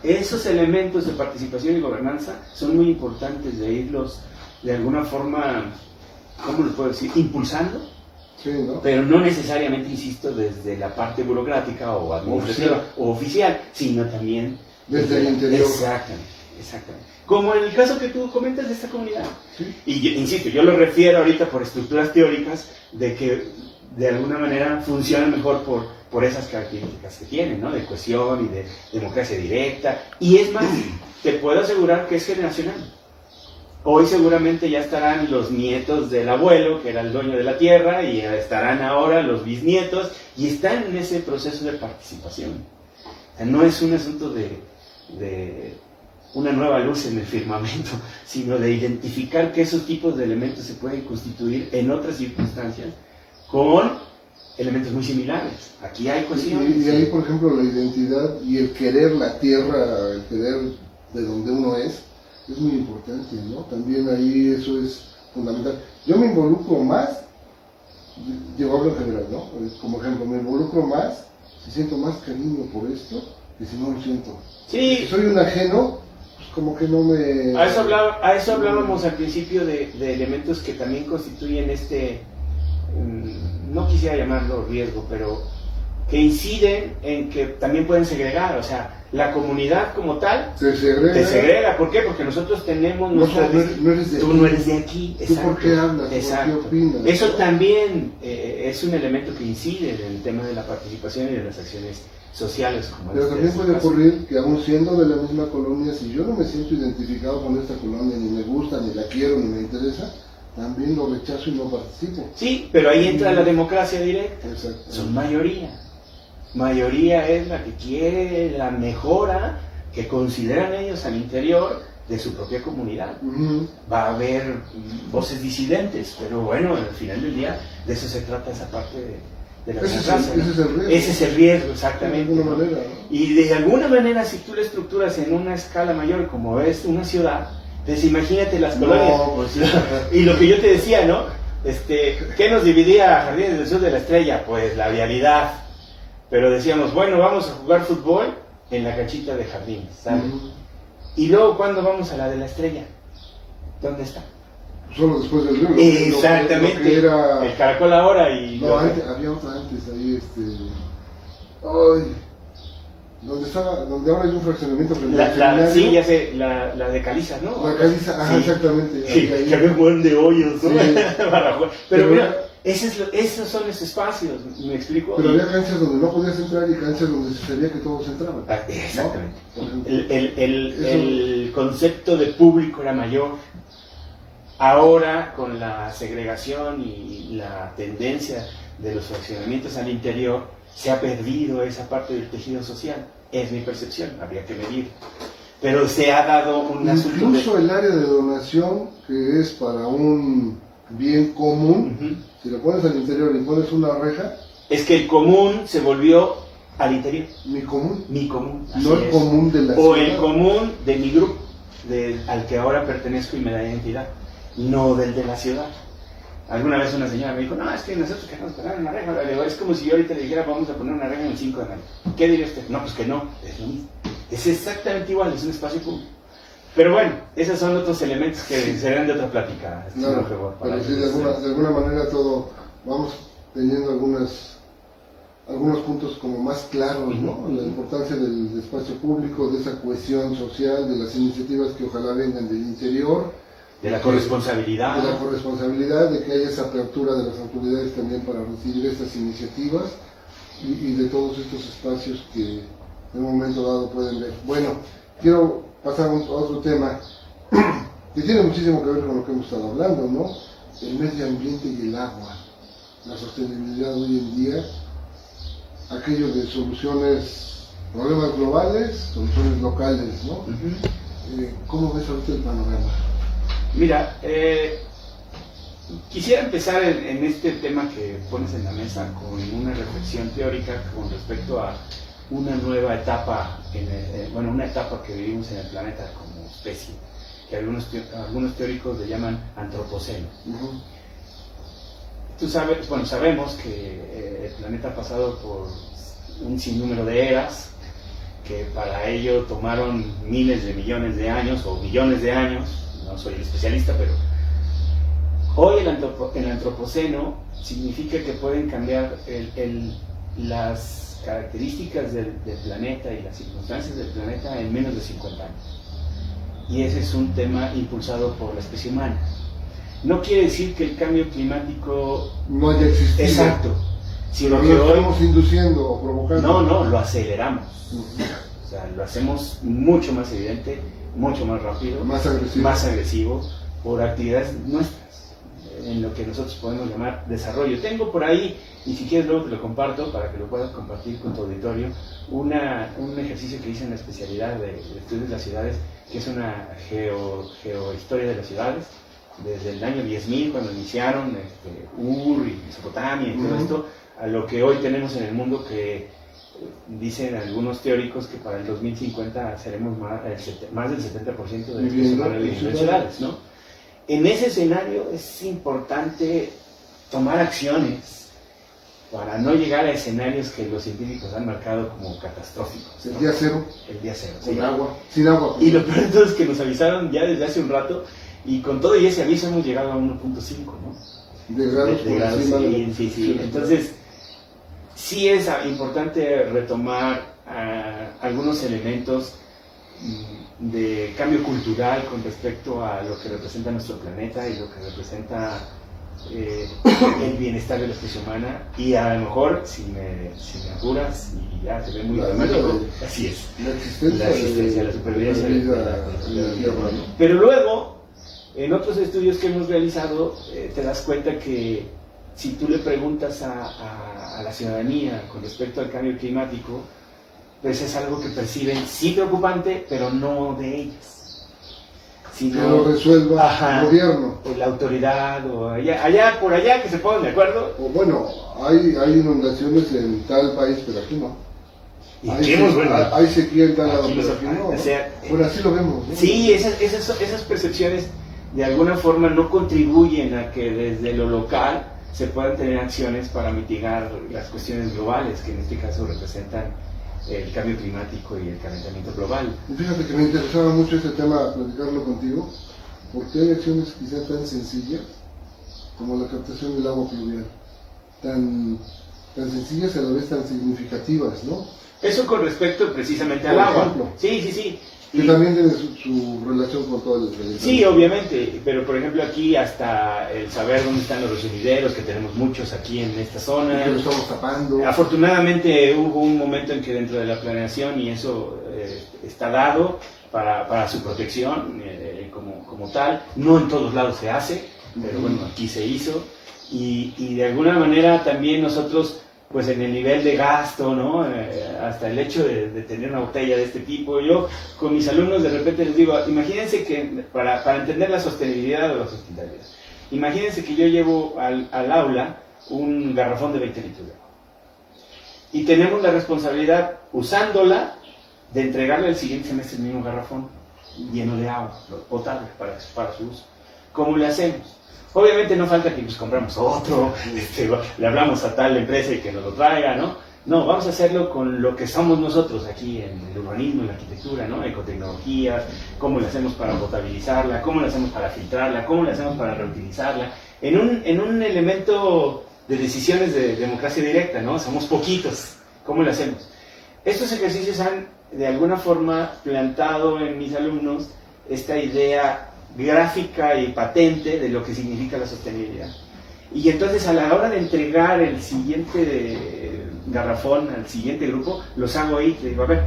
Esos elementos de participación y gobernanza son muy importantes de irlos de alguna forma, ¿cómo les puedo decir? Impulsando. Sí, ¿no? Pero no necesariamente, insisto, desde la parte burocrática o administrativa o oficial, sino también desde el interior. Exactamente. Como en el caso que tú comentas de esta comunidad. Sí. Y insisto, yo lo refiero ahorita por estructuras teóricas de que de alguna manera funcionan mejor por esas características que tienen, ¿no? De cohesión y de democracia directa. Y es más, te puedo asegurar que es generacional. Hoy seguramente ya estarán los nietos del abuelo, que era el dueño de la tierra, y estarán ahora los bisnietos, y están en ese proceso de participación. O sea, no es un asunto de una nueva luz en el firmamento, sino de identificar que esos tipos de elementos se pueden constituir en otras circunstancias con elementos muy similares. Aquí hay cuestiones. Y ahí, por ejemplo, la identidad y el querer la tierra, el querer de donde uno es muy importante, ¿no? También ahí eso es fundamental. Yo me involucro más, yo hablo en general, ¿no? Como ejemplo, me involucro más si siento más cariño por esto que si no lo siento. Sí. Si soy un ajeno, pues como que no me... A eso hablábamos al principio de elementos que también constituyen no quisiera llamarlo riesgo, pero que inciden en que también pueden segregar, o sea, la comunidad como tal te segrega. ¿Por qué? Porque nosotros tenemos no eres de aquí. ¿Tú por qué hablas? Exacto. ¿Por qué opinas? Eso también es un elemento que incide en el tema de la participación y de las acciones sociales. Pero también puede ocurrir que aún siendo de la misma colonia, si yo no me siento identificado con esta colonia, ni me gusta, ni la quiero, ni me interesa, también lo rechazo y no participo. Sí, pero ahí entra la democracia directa. Exacto. Son mayoría. Mayoría es la que quiere la mejora que consideran ellos al interior de su propia comunidad. Va a haber voces disidentes, pero bueno, al final del día de eso se trata esa parte de la democracia. Ese es el riesgo, exactamente. De alguna manera, ¿no? Y de alguna manera, si tú la estructuras en una escala mayor, como es una ciudad, pues imagínate las colonias. Pues, y lo que yo te decía, ¿no? ¿Qué nos dividía a Jardines del Sur de la Estrella? Pues la vialidad. Pero decíamos, bueno, vamos a jugar fútbol en la canchita de Jardines, ¿sabes? Y luego, ¿cuándo vamos a la de la Estrella? ¿Dónde está? Solo después del río. Exactamente. Lo que era... El Caracol ahora y... No, antes, había otra antes, ahí, Ay... Donde ahora hay un fraccionamiento sí, ya sé, la de Calizas, ¿no? La Caliza, ajá, sí. Exactamente. Sí, que había un buen de hoyos, ¿no? Sí. Pero mira, esos son los espacios, ¿me explico? Pero había canchas donde no podías entrar y canchas donde se sabía que todos entraban. Exactamente. ¿No? El concepto de público era mayor. Ahora, con la segregación y la tendencia de los fraccionamientos al interior, se ha perdido esa parte del tejido social. Es mi percepción, habría que medir. Pero se ha dado un asunto. Incluso el área de donación, que es para un bien común, si lo pones al interior y pones una reja. Es que el común se volvió al interior. Mi común. Mi común. No el común de la ciudad. O ciudad. el común de mi grupo, al que ahora pertenezco y me da identidad. No del de la ciudad. Alguna vez una señora me dijo, no, es que nosotros queremos poner una reja. Es como si yo ahorita le dijera, vamos a poner una reja en el 5 de mayo. ¿Qué diría usted? No, pues que no, es lo mismo. Es exactamente igual, es un espacio público. Pero bueno, esos son otros elementos que serán de otra plática. Claro, pero sí, de alguna manera todo, vamos teniendo algunos puntos como más claros, ¿no? La importancia del espacio público, de esa cohesión social, de las iniciativas que ojalá vengan del interior. De la corresponsabilidad. De la corresponsabilidad, de que haya esa apertura de las autoridades también para recibir estas iniciativas y de todos estos espacios que en un momento dado pueden ver. Bueno, quiero pasar a otro tema que tiene muchísimo que ver con lo que hemos estado hablando, ¿no? El medio ambiente y el agua, la sostenibilidad hoy en día, aquello de problemas globales, soluciones locales, ¿no? ¿Cómo ves ahorita el panorama? Mira, quisiera empezar en este tema que pones en la mesa con una reflexión teórica con respecto a una nueva etapa, una etapa que vivimos en el planeta como especie, que algunos teóricos le llaman antropoceno. Sabemos que el planeta ha pasado por un sinnúmero de eras, que para ello tomaron miles de millones de años o billones de años. No soy el especialista, pero hoy el antropoceno significa que pueden cambiar las características del planeta y las circunstancias del planeta en menos de 50 años. Y ese es un tema impulsado por la especie humana. No quiere decir que el cambio climático no haya existido. Exacto. Sino que hoy estamos induciendo o provocando. No, lo aceleramos. O sea, lo hacemos mucho más evidente, mucho más rápido, más agresivo por actividades nuestras, en lo que nosotros podemos llamar desarrollo. Tengo por ahí, y si quieres luego te lo comparto para que lo puedas compartir con tu auditorio, un ejercicio que hice en la especialidad de estudios de las ciudades que es una geohistoria de las ciudades, desde el año 10.000, cuando iniciaron Ur y Mesopotamia y todo esto, a lo que hoy tenemos en el mundo, que dicen algunos teóricos que para el 2050 seremos más del 70% de los humanos viviendo en ciudades, ¿no? En ese escenario es importante tomar acciones para no llegar a escenarios que los científicos han marcado como catastróficos, ¿no? El día cero. El día cero, Sin sí. agua. Sin agua. Y lo peor de todo es que nos avisaron ya desde hace un rato, y con todo y ese aviso hemos llegado a 1.5, ¿no? De grados por grados, encima de sí, sí, sí. Entonces, sí es importante retomar algunos elementos de cambio cultural con respecto a lo que representa nuestro planeta y lo que representa el bienestar de la especie humana. Y a lo mejor, si me apuras, y ya se ve muy dramático, así es, la existencia, la supervivencia de la Tierra, ¿no? Pero luego, en otros estudios que hemos realizado, te das cuenta que si tú le preguntas a la ciudadanía con respecto al cambio climático, pues es algo que perciben sí preocupante, pero no de ellas, sino que lo resuelva el gobierno, o la autoridad, o allá por allá, que se pongan de acuerdo. o bueno, hay inundaciones en tal país, pero aquí no. Hay sequía en tal lado, pero aquí no. O sea, bueno, así lo vemos, ¿no? Sí, esas percepciones de alguna forma no contribuyen a que desde lo local se puedan tener acciones para mitigar las cuestiones globales, que en este caso representan el cambio climático y el calentamiento global. Y fíjate que me interesaba mucho este tema, platicarlo contigo, porque hay acciones quizás tan sencillas como la captación del agua pluvial, tan sencillas y a la vez tan significativas, ¿no? Eso con respecto precisamente al Por agua. ejemplo. Sí. Que también tiene su relación con todo el planeta. Sí, obviamente, pero por ejemplo aquí hasta el saber dónde están los residuos, que tenemos muchos aquí en esta zona. Que lo estamos tapando. Afortunadamente hubo un momento en que dentro de la planeación, y eso está dado para su protección como tal, no en todos lados se hace, pero bueno, aquí se hizo, y de alguna manera también nosotros, pues en el nivel de gasto, ¿no? Hasta el hecho de tener una botella de este tipo. Yo con mis alumnos de repente les digo, imagínense que para entender la sostenibilidad o la sustentabilidad, imagínense que yo llevo al aula un garrafón de 20 litros de agua y tenemos la responsabilidad, usándola, de entregarle al siguiente semestre el mismo garrafón lleno de agua potable para su uso. ¿Cómo le hacemos? Obviamente no falta que nos compramos otro, le hablamos a tal empresa y que nos lo traiga, ¿no? No, vamos a hacerlo con lo que somos nosotros aquí en el urbanismo, en la arquitectura, ¿no? Ecotecnologías, cómo le hacemos para potabilizarla, cómo le hacemos para filtrarla, cómo le hacemos para reutilizarla, en un elemento de decisiones de democracia directa, ¿no? Somos poquitos, ¿cómo le hacemos? Estos ejercicios han de alguna forma plantado en mis alumnos esta idea gráfica y patente de lo que significa la sostenibilidad. Y entonces a la hora de entregar el siguiente garrafón al siguiente grupo, los hago ahí, les digo, a ver,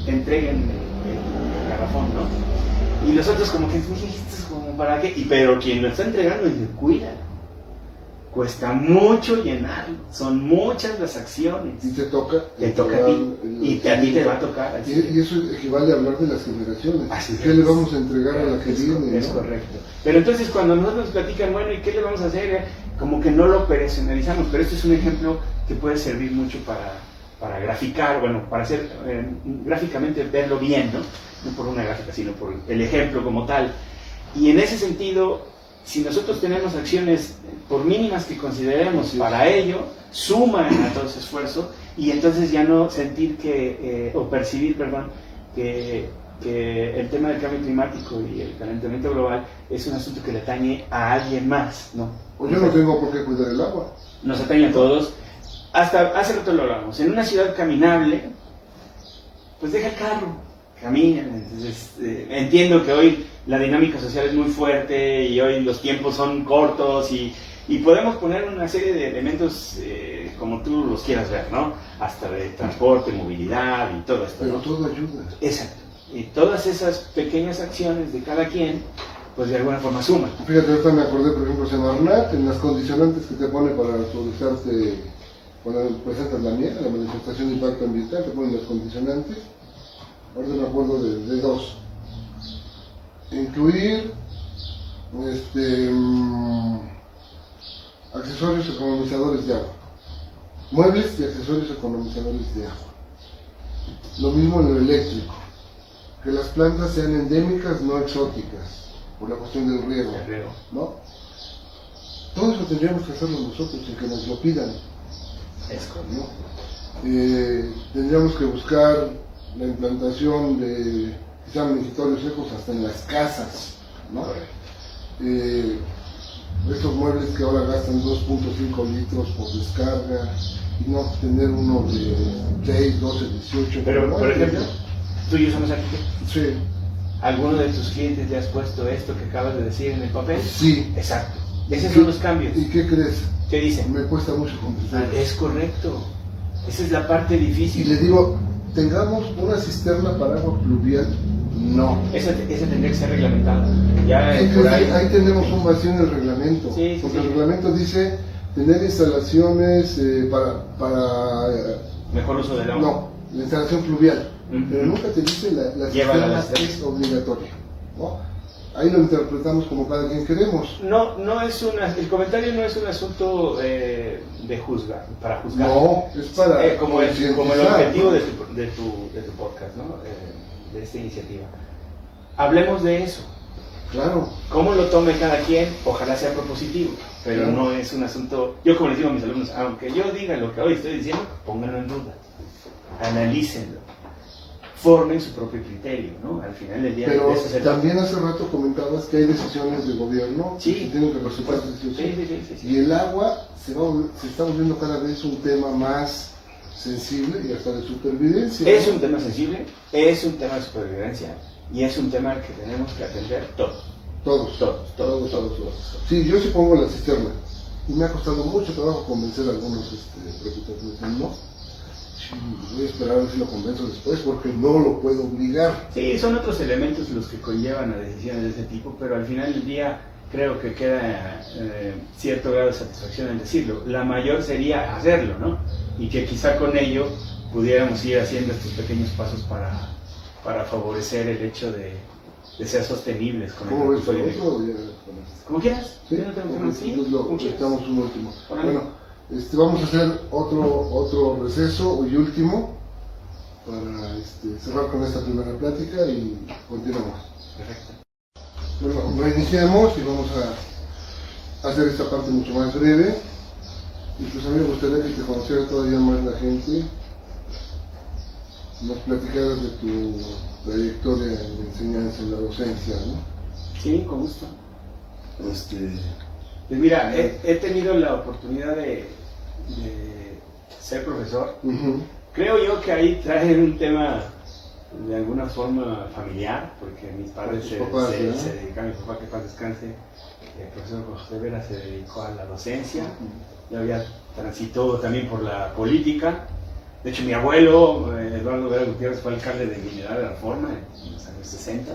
entreguen el garrafón, ¿no? Y los otros como que, esto es como para qué, pero quien lo está entregando dice, cuídalo. Cuesta mucho llenarlo, son muchas las acciones. Y te toca a ti, y a ti te va a tocar. Y eso equivale a hablar de las generaciones. ¿Qué le vamos a entregar a la que viene? Es correcto. Pero entonces cuando nosotros nos platican, bueno, ¿y qué le vamos a hacer? Como que no lo personalizamos, pero esto es un ejemplo que puede servir mucho para graficar, bueno, para hacer gráficamente verlo bien, ¿no? No por una gráfica, sino por el ejemplo como tal. Y en ese sentido, si nosotros tenemos acciones, por mínimas que consideremos, para ello, suman a todo ese esfuerzo, y entonces ya no sentir o percibir, que el tema del cambio climático y el calentamiento global es un asunto que le atañe a alguien más, ¿no? Pues yo no tengo por qué cuidar el agua. Nos atañe a todos. Hasta hace rato lo hablamos. En una ciudad caminable, pues deja el carro, camina. Entonces, entiendo que hoy la dinámica social es muy fuerte y hoy los tiempos son cortos y podemos poner una serie de elementos como tú los quieras ver, ¿no? Hasta de transporte, movilidad y todo esto, Pero ¿no? todo ayuda. Exacto. Y todas esas pequeñas acciones de cada quien, pues de alguna forma suman. Fíjate, ahorita me acordé, por ejemplo, Semarnat, en las condicionantes que te pone para autorizarte cuando presentas la manifestación de impacto ambiental, te ponen las condicionantes. Ahorita me acuerdo de dos. incluir accesorios economizadores de agua, muebles y accesorios economizadores de agua. Lo mismo en lo eléctrico, que las plantas sean endémicas, no exóticas, por la cuestión del riego, ¿no? Todo eso tendríamos que hacerlo nosotros, sin que nos lo pidan. Es ¿no? Tendríamos que buscar la implantación de quizá mingitorios secos hasta en las casas, ¿no? Estos muebles que ahora gastan 2.5 litros por descarga y no tener uno de 6, 12, 18. Pero, por ejemplo, tú y yo somos arquitectos. Sí. ¿Alguno de tus clientes le has puesto esto que acabas de decir en el papel? Sí. Exacto. Esos son los cambios. ¿Y qué crees? ¿Qué dicen? Me cuesta mucho convencer. Es correcto. Esa es la parte difícil. Y le digo, tengamos una cisterna para agua pluvial. No. Esa tendría que ser reglamentada. Ya Entonces, ahí tenemos un vacío en el reglamento. Sí, porque sí. el reglamento dice tener instalaciones para mejor uso del agua. No, la instalación pluvial. Uh-huh. Pero nunca te dice la Llévala cisterna es obligatoria, ¿no? Ahí lo interpretamos como cada quien queremos. No es el comentario no es un asunto de juzgar, para juzgar. No, es para como el objetivo ¿no? de tu podcast, ¿no? De esta iniciativa. Hablemos de eso. Claro. Cómo lo tome cada quien, ojalá sea propositivo, pero no es un asunto. Yo, como les digo a mis alumnos, aunque yo diga lo que hoy estoy diciendo, pónganlo en duda, analícenlo, formen su propio criterio, ¿no? Al final del día. Pero de eso se también hace rato comentabas que hay decisiones de gobierno sí, que tienen que respetar decisiones. Sí. Y el agua se está volviendo cada vez un tema más sensible y hasta de supervivencia. Es un tema sensible, es un tema de supervivencia y es un tema que tenemos que atender todos. Todos. Sí, yo sí pongo la cisterna y me ha costado mucho trabajo convencer a algunos propietarios. No, sí, voy a esperar a ver si lo convenzo después porque no lo puedo obligar. Sí, son otros elementos los que conllevan a decisiones de ese tipo, pero al final del día creo que queda cierto grado de satisfacción en decirlo. La mayor sería hacerlo, ¿no? Y que quizá con ello pudiéramos ir haciendo estos pequeños pasos para favorecer el hecho de ser sostenibles con ¿Cómo el ves recurso hídrico. otro? Como quieras. ¿Sí? Yo no tengo problema. Sí, Entonces como quieras. estamos un último. Órale. Bueno, vamos a hacer otro receso y último para cerrar con esta primera plática y continuamos. Perfecto. Bueno, reiniciamos y vamos a hacer esta parte mucho más breve. Y pues a mí me gustaría que te conociera todavía más la gente, nos platicaras de tu trayectoria en la enseñanza, en la docencia, ¿no? Sí, con gusto. Pues mira, he tenido la oportunidad de ser profesor. Uh-huh. Creo yo que ahí trae un tema de alguna forma familiar, porque mis padres se dedicaron, mi papá que paz descanse, el profesor José Vera se dedicó a la docencia, yo había transitado también por la política. De hecho, mi abuelo, Eduardo Vera Gutiérrez, fue alcalde de Mineral de la Reforma en los años 60.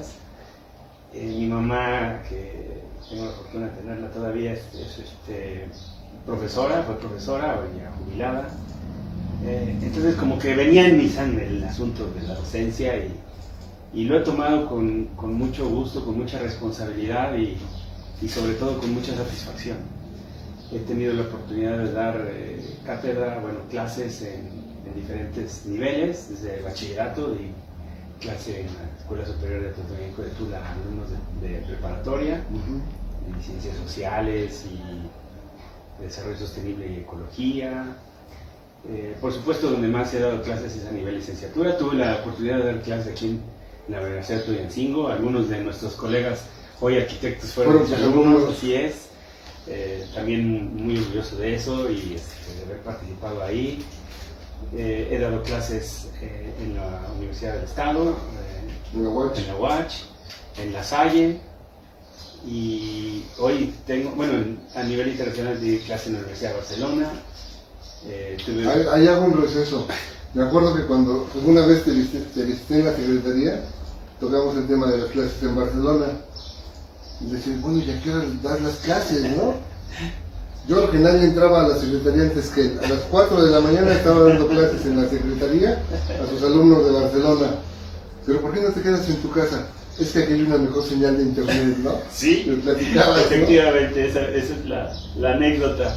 Mi mamá, que tengo la fortuna de tenerla todavía, es profesora, fue profesora, hoy ya jubilada. Entonces, como que venía en mi sangre el asunto de la docencia y lo he tomado con mucho gusto, con mucha responsabilidad y sobre todo con mucha satisfacción. He tenido la oportunidad de dar cátedra, clases en diferentes niveles, desde bachillerato y clase en la Escuela Superior de Atotonilco de Tula, alumnos de preparatoria, uh-huh, de ciencias sociales y desarrollo sostenible y ecología. Por supuesto, donde más he dado clases es a nivel licenciatura. Tuve la oportunidad de dar clases aquí en la Universidad de Tuyancingo. Algunos de nuestros colegas, hoy arquitectos, fueron mis alumnos, así es. También muy orgulloso de eso y de haber participado ahí. He dado clases en la Universidad del Estado, en la UACH, en La Salle, y hoy tengo, a nivel internacional di clase en la Universidad de Barcelona. Ahí hago un receso. Me acuerdo que cuando alguna vez te visité en la secretaría, tocamos el tema de las clases en Barcelona. Y decían, bueno, ¿y a qué hora das las clases, no? Yo creo que nadie entraba a la secretaría antes que él. A las 4 de la mañana estaba dando clases en la secretaría a sus alumnos de Barcelona. Pero ¿por qué no te quedas en tu casa? Es que aquí hay una mejor señal de internet, ¿no? Sí, efectivamente, ¿no? esa es la anécdota.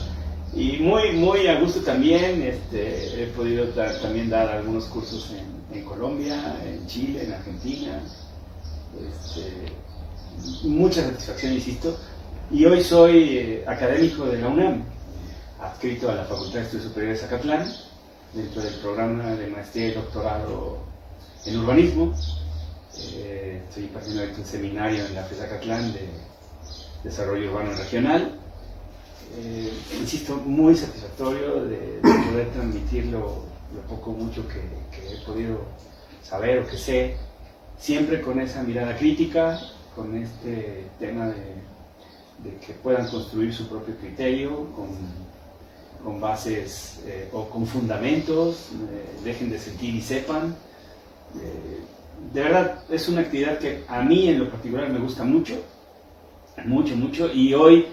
Y muy a gusto también, he podido también dar algunos cursos en Colombia, en Chile, en Argentina. Mucha satisfacción, insisto. Y hoy soy académico de la UNAM, adscrito a la Facultad de Estudios Superiores Zacatlán, dentro del programa de maestría y doctorado en urbanismo. Estoy impartiendo un seminario en la FES Zacatlán de desarrollo urbano regional. Insisto, muy satisfactorio de poder transmitir lo poco o mucho que he podido saber o que sé, siempre con esa mirada crítica, con este tema de que puedan construir su propio criterio, con bases o con fundamentos, dejen de sentir y sepan. De verdad, es una actividad que a mí en lo particular me gusta mucho, y hoy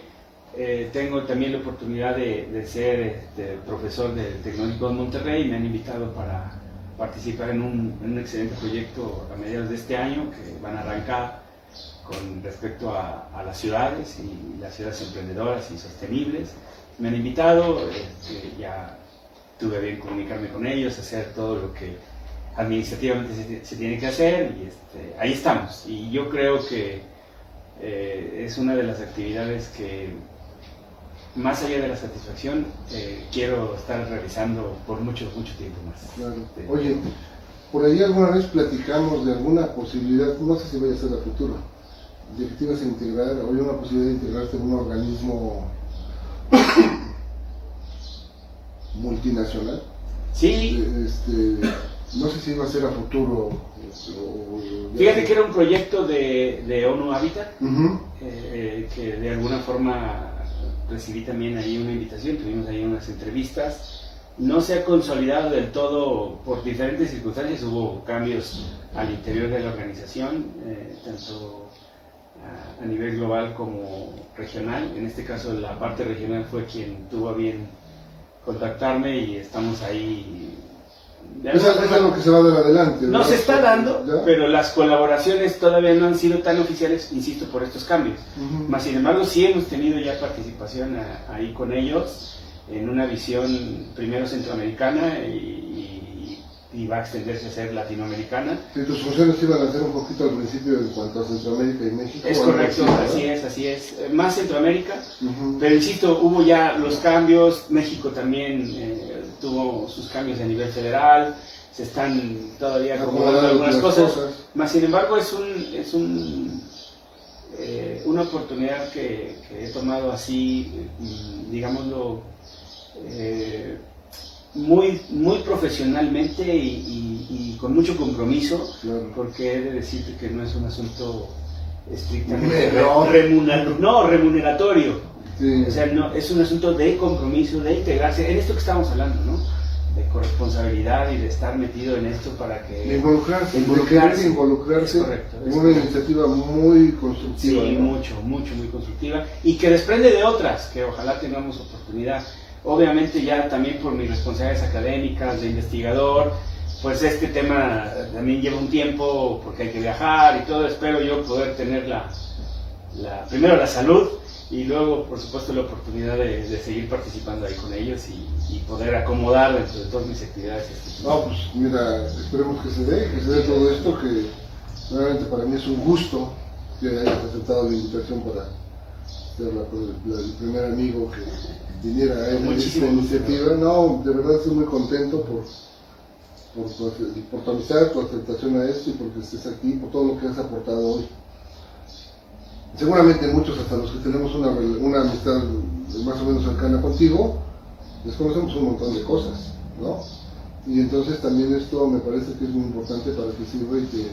tengo también la oportunidad de ser profesor del Tecnológico de Monterrey. Me han invitado para participar en un excelente proyecto a mediados de este año que van a arrancar con respecto a las ciudades y las ciudades emprendedoras y sostenibles. Me han invitado, ya tuve bien comunicarme con ellos, hacer todo lo que administrativamente se tiene que hacer, y ahí estamos. Y yo creo que es una de las actividades que, más allá de la satisfacción, quiero estar realizando por mucho tiempo más. Claro. Oye, por ahí alguna vez platicamos de alguna posibilidad, no sé si vaya a ser a futuro, de que te ibas a integrar, o hay una posibilidad de integrarte en un organismo multinacional. Sí. No sé si iba a ser a futuro. Fíjate que era un proyecto de ONU Habitat, que de alguna forma recibí también ahí una invitación, tuvimos ahí unas entrevistas. No se ha consolidado del todo por diferentes circunstancias, hubo cambios al interior de la organización, tanto a nivel global como regional. En este caso la parte regional fue quien tuvo a bien contactarme, y estamos ahí. Es algo que se va a dar adelante, ¿no? No se está dando, ¿ya? Pero las colaboraciones todavía no han sido tan oficiales, insisto, por estos cambios. Más sin embargo, sí hemos tenido ya participación ahí con ellos, en una visión primero centroamericana y va a extenderse a ser latinoamericana. Sí, tus funciones iban a ser un poquito al principio en cuanto a Centroamérica y México. Es correcto, así es. Más Centroamérica, pero insisto, hubo ya los cambios. México también tuvo sus cambios a nivel federal, se están todavía acomodando algunas cosas. Más sin embargo, es una oportunidad que he tomado así, digámoslo, muy profesionalmente y con mucho compromiso, claro. Porque he de decirte que no es un asunto estrictamente remuneratorio. Sí. O sea, no, es un asunto de compromiso, de integrarse en esto que estamos hablando, ¿no? De corresponsabilidad y de estar metido en esto para que... De involucrarse en una iniciativa muy constructiva. Sí, ¿no? muy constructiva, y que desprende de otras, que ojalá tengamos oportunidad. Obviamente ya también por mis responsabilidades académicas, de investigador, pues este tema también lleva un tiempo porque hay que viajar y todo. Espero yo poder tener primero la salud y luego, por supuesto, la oportunidad de seguir participando ahí con ellos y poder acomodar dentro de todas mis actividades. No, pues mira, esperemos que se dé todo esto, que realmente para mí es un gusto que hayas aceptado la invitación para ser el primer amigo que viniera a esta iniciativa. No, de verdad estoy muy contento por tu amistad, tu aceptación a esto, y porque estés aquí, por todo lo que has aportado hoy. Seguramente muchos, hasta los que tenemos una amistad más o menos cercana contigo, desconocemos un montón de cosas, ¿no? Y entonces también esto me parece que es muy importante para que sirva y que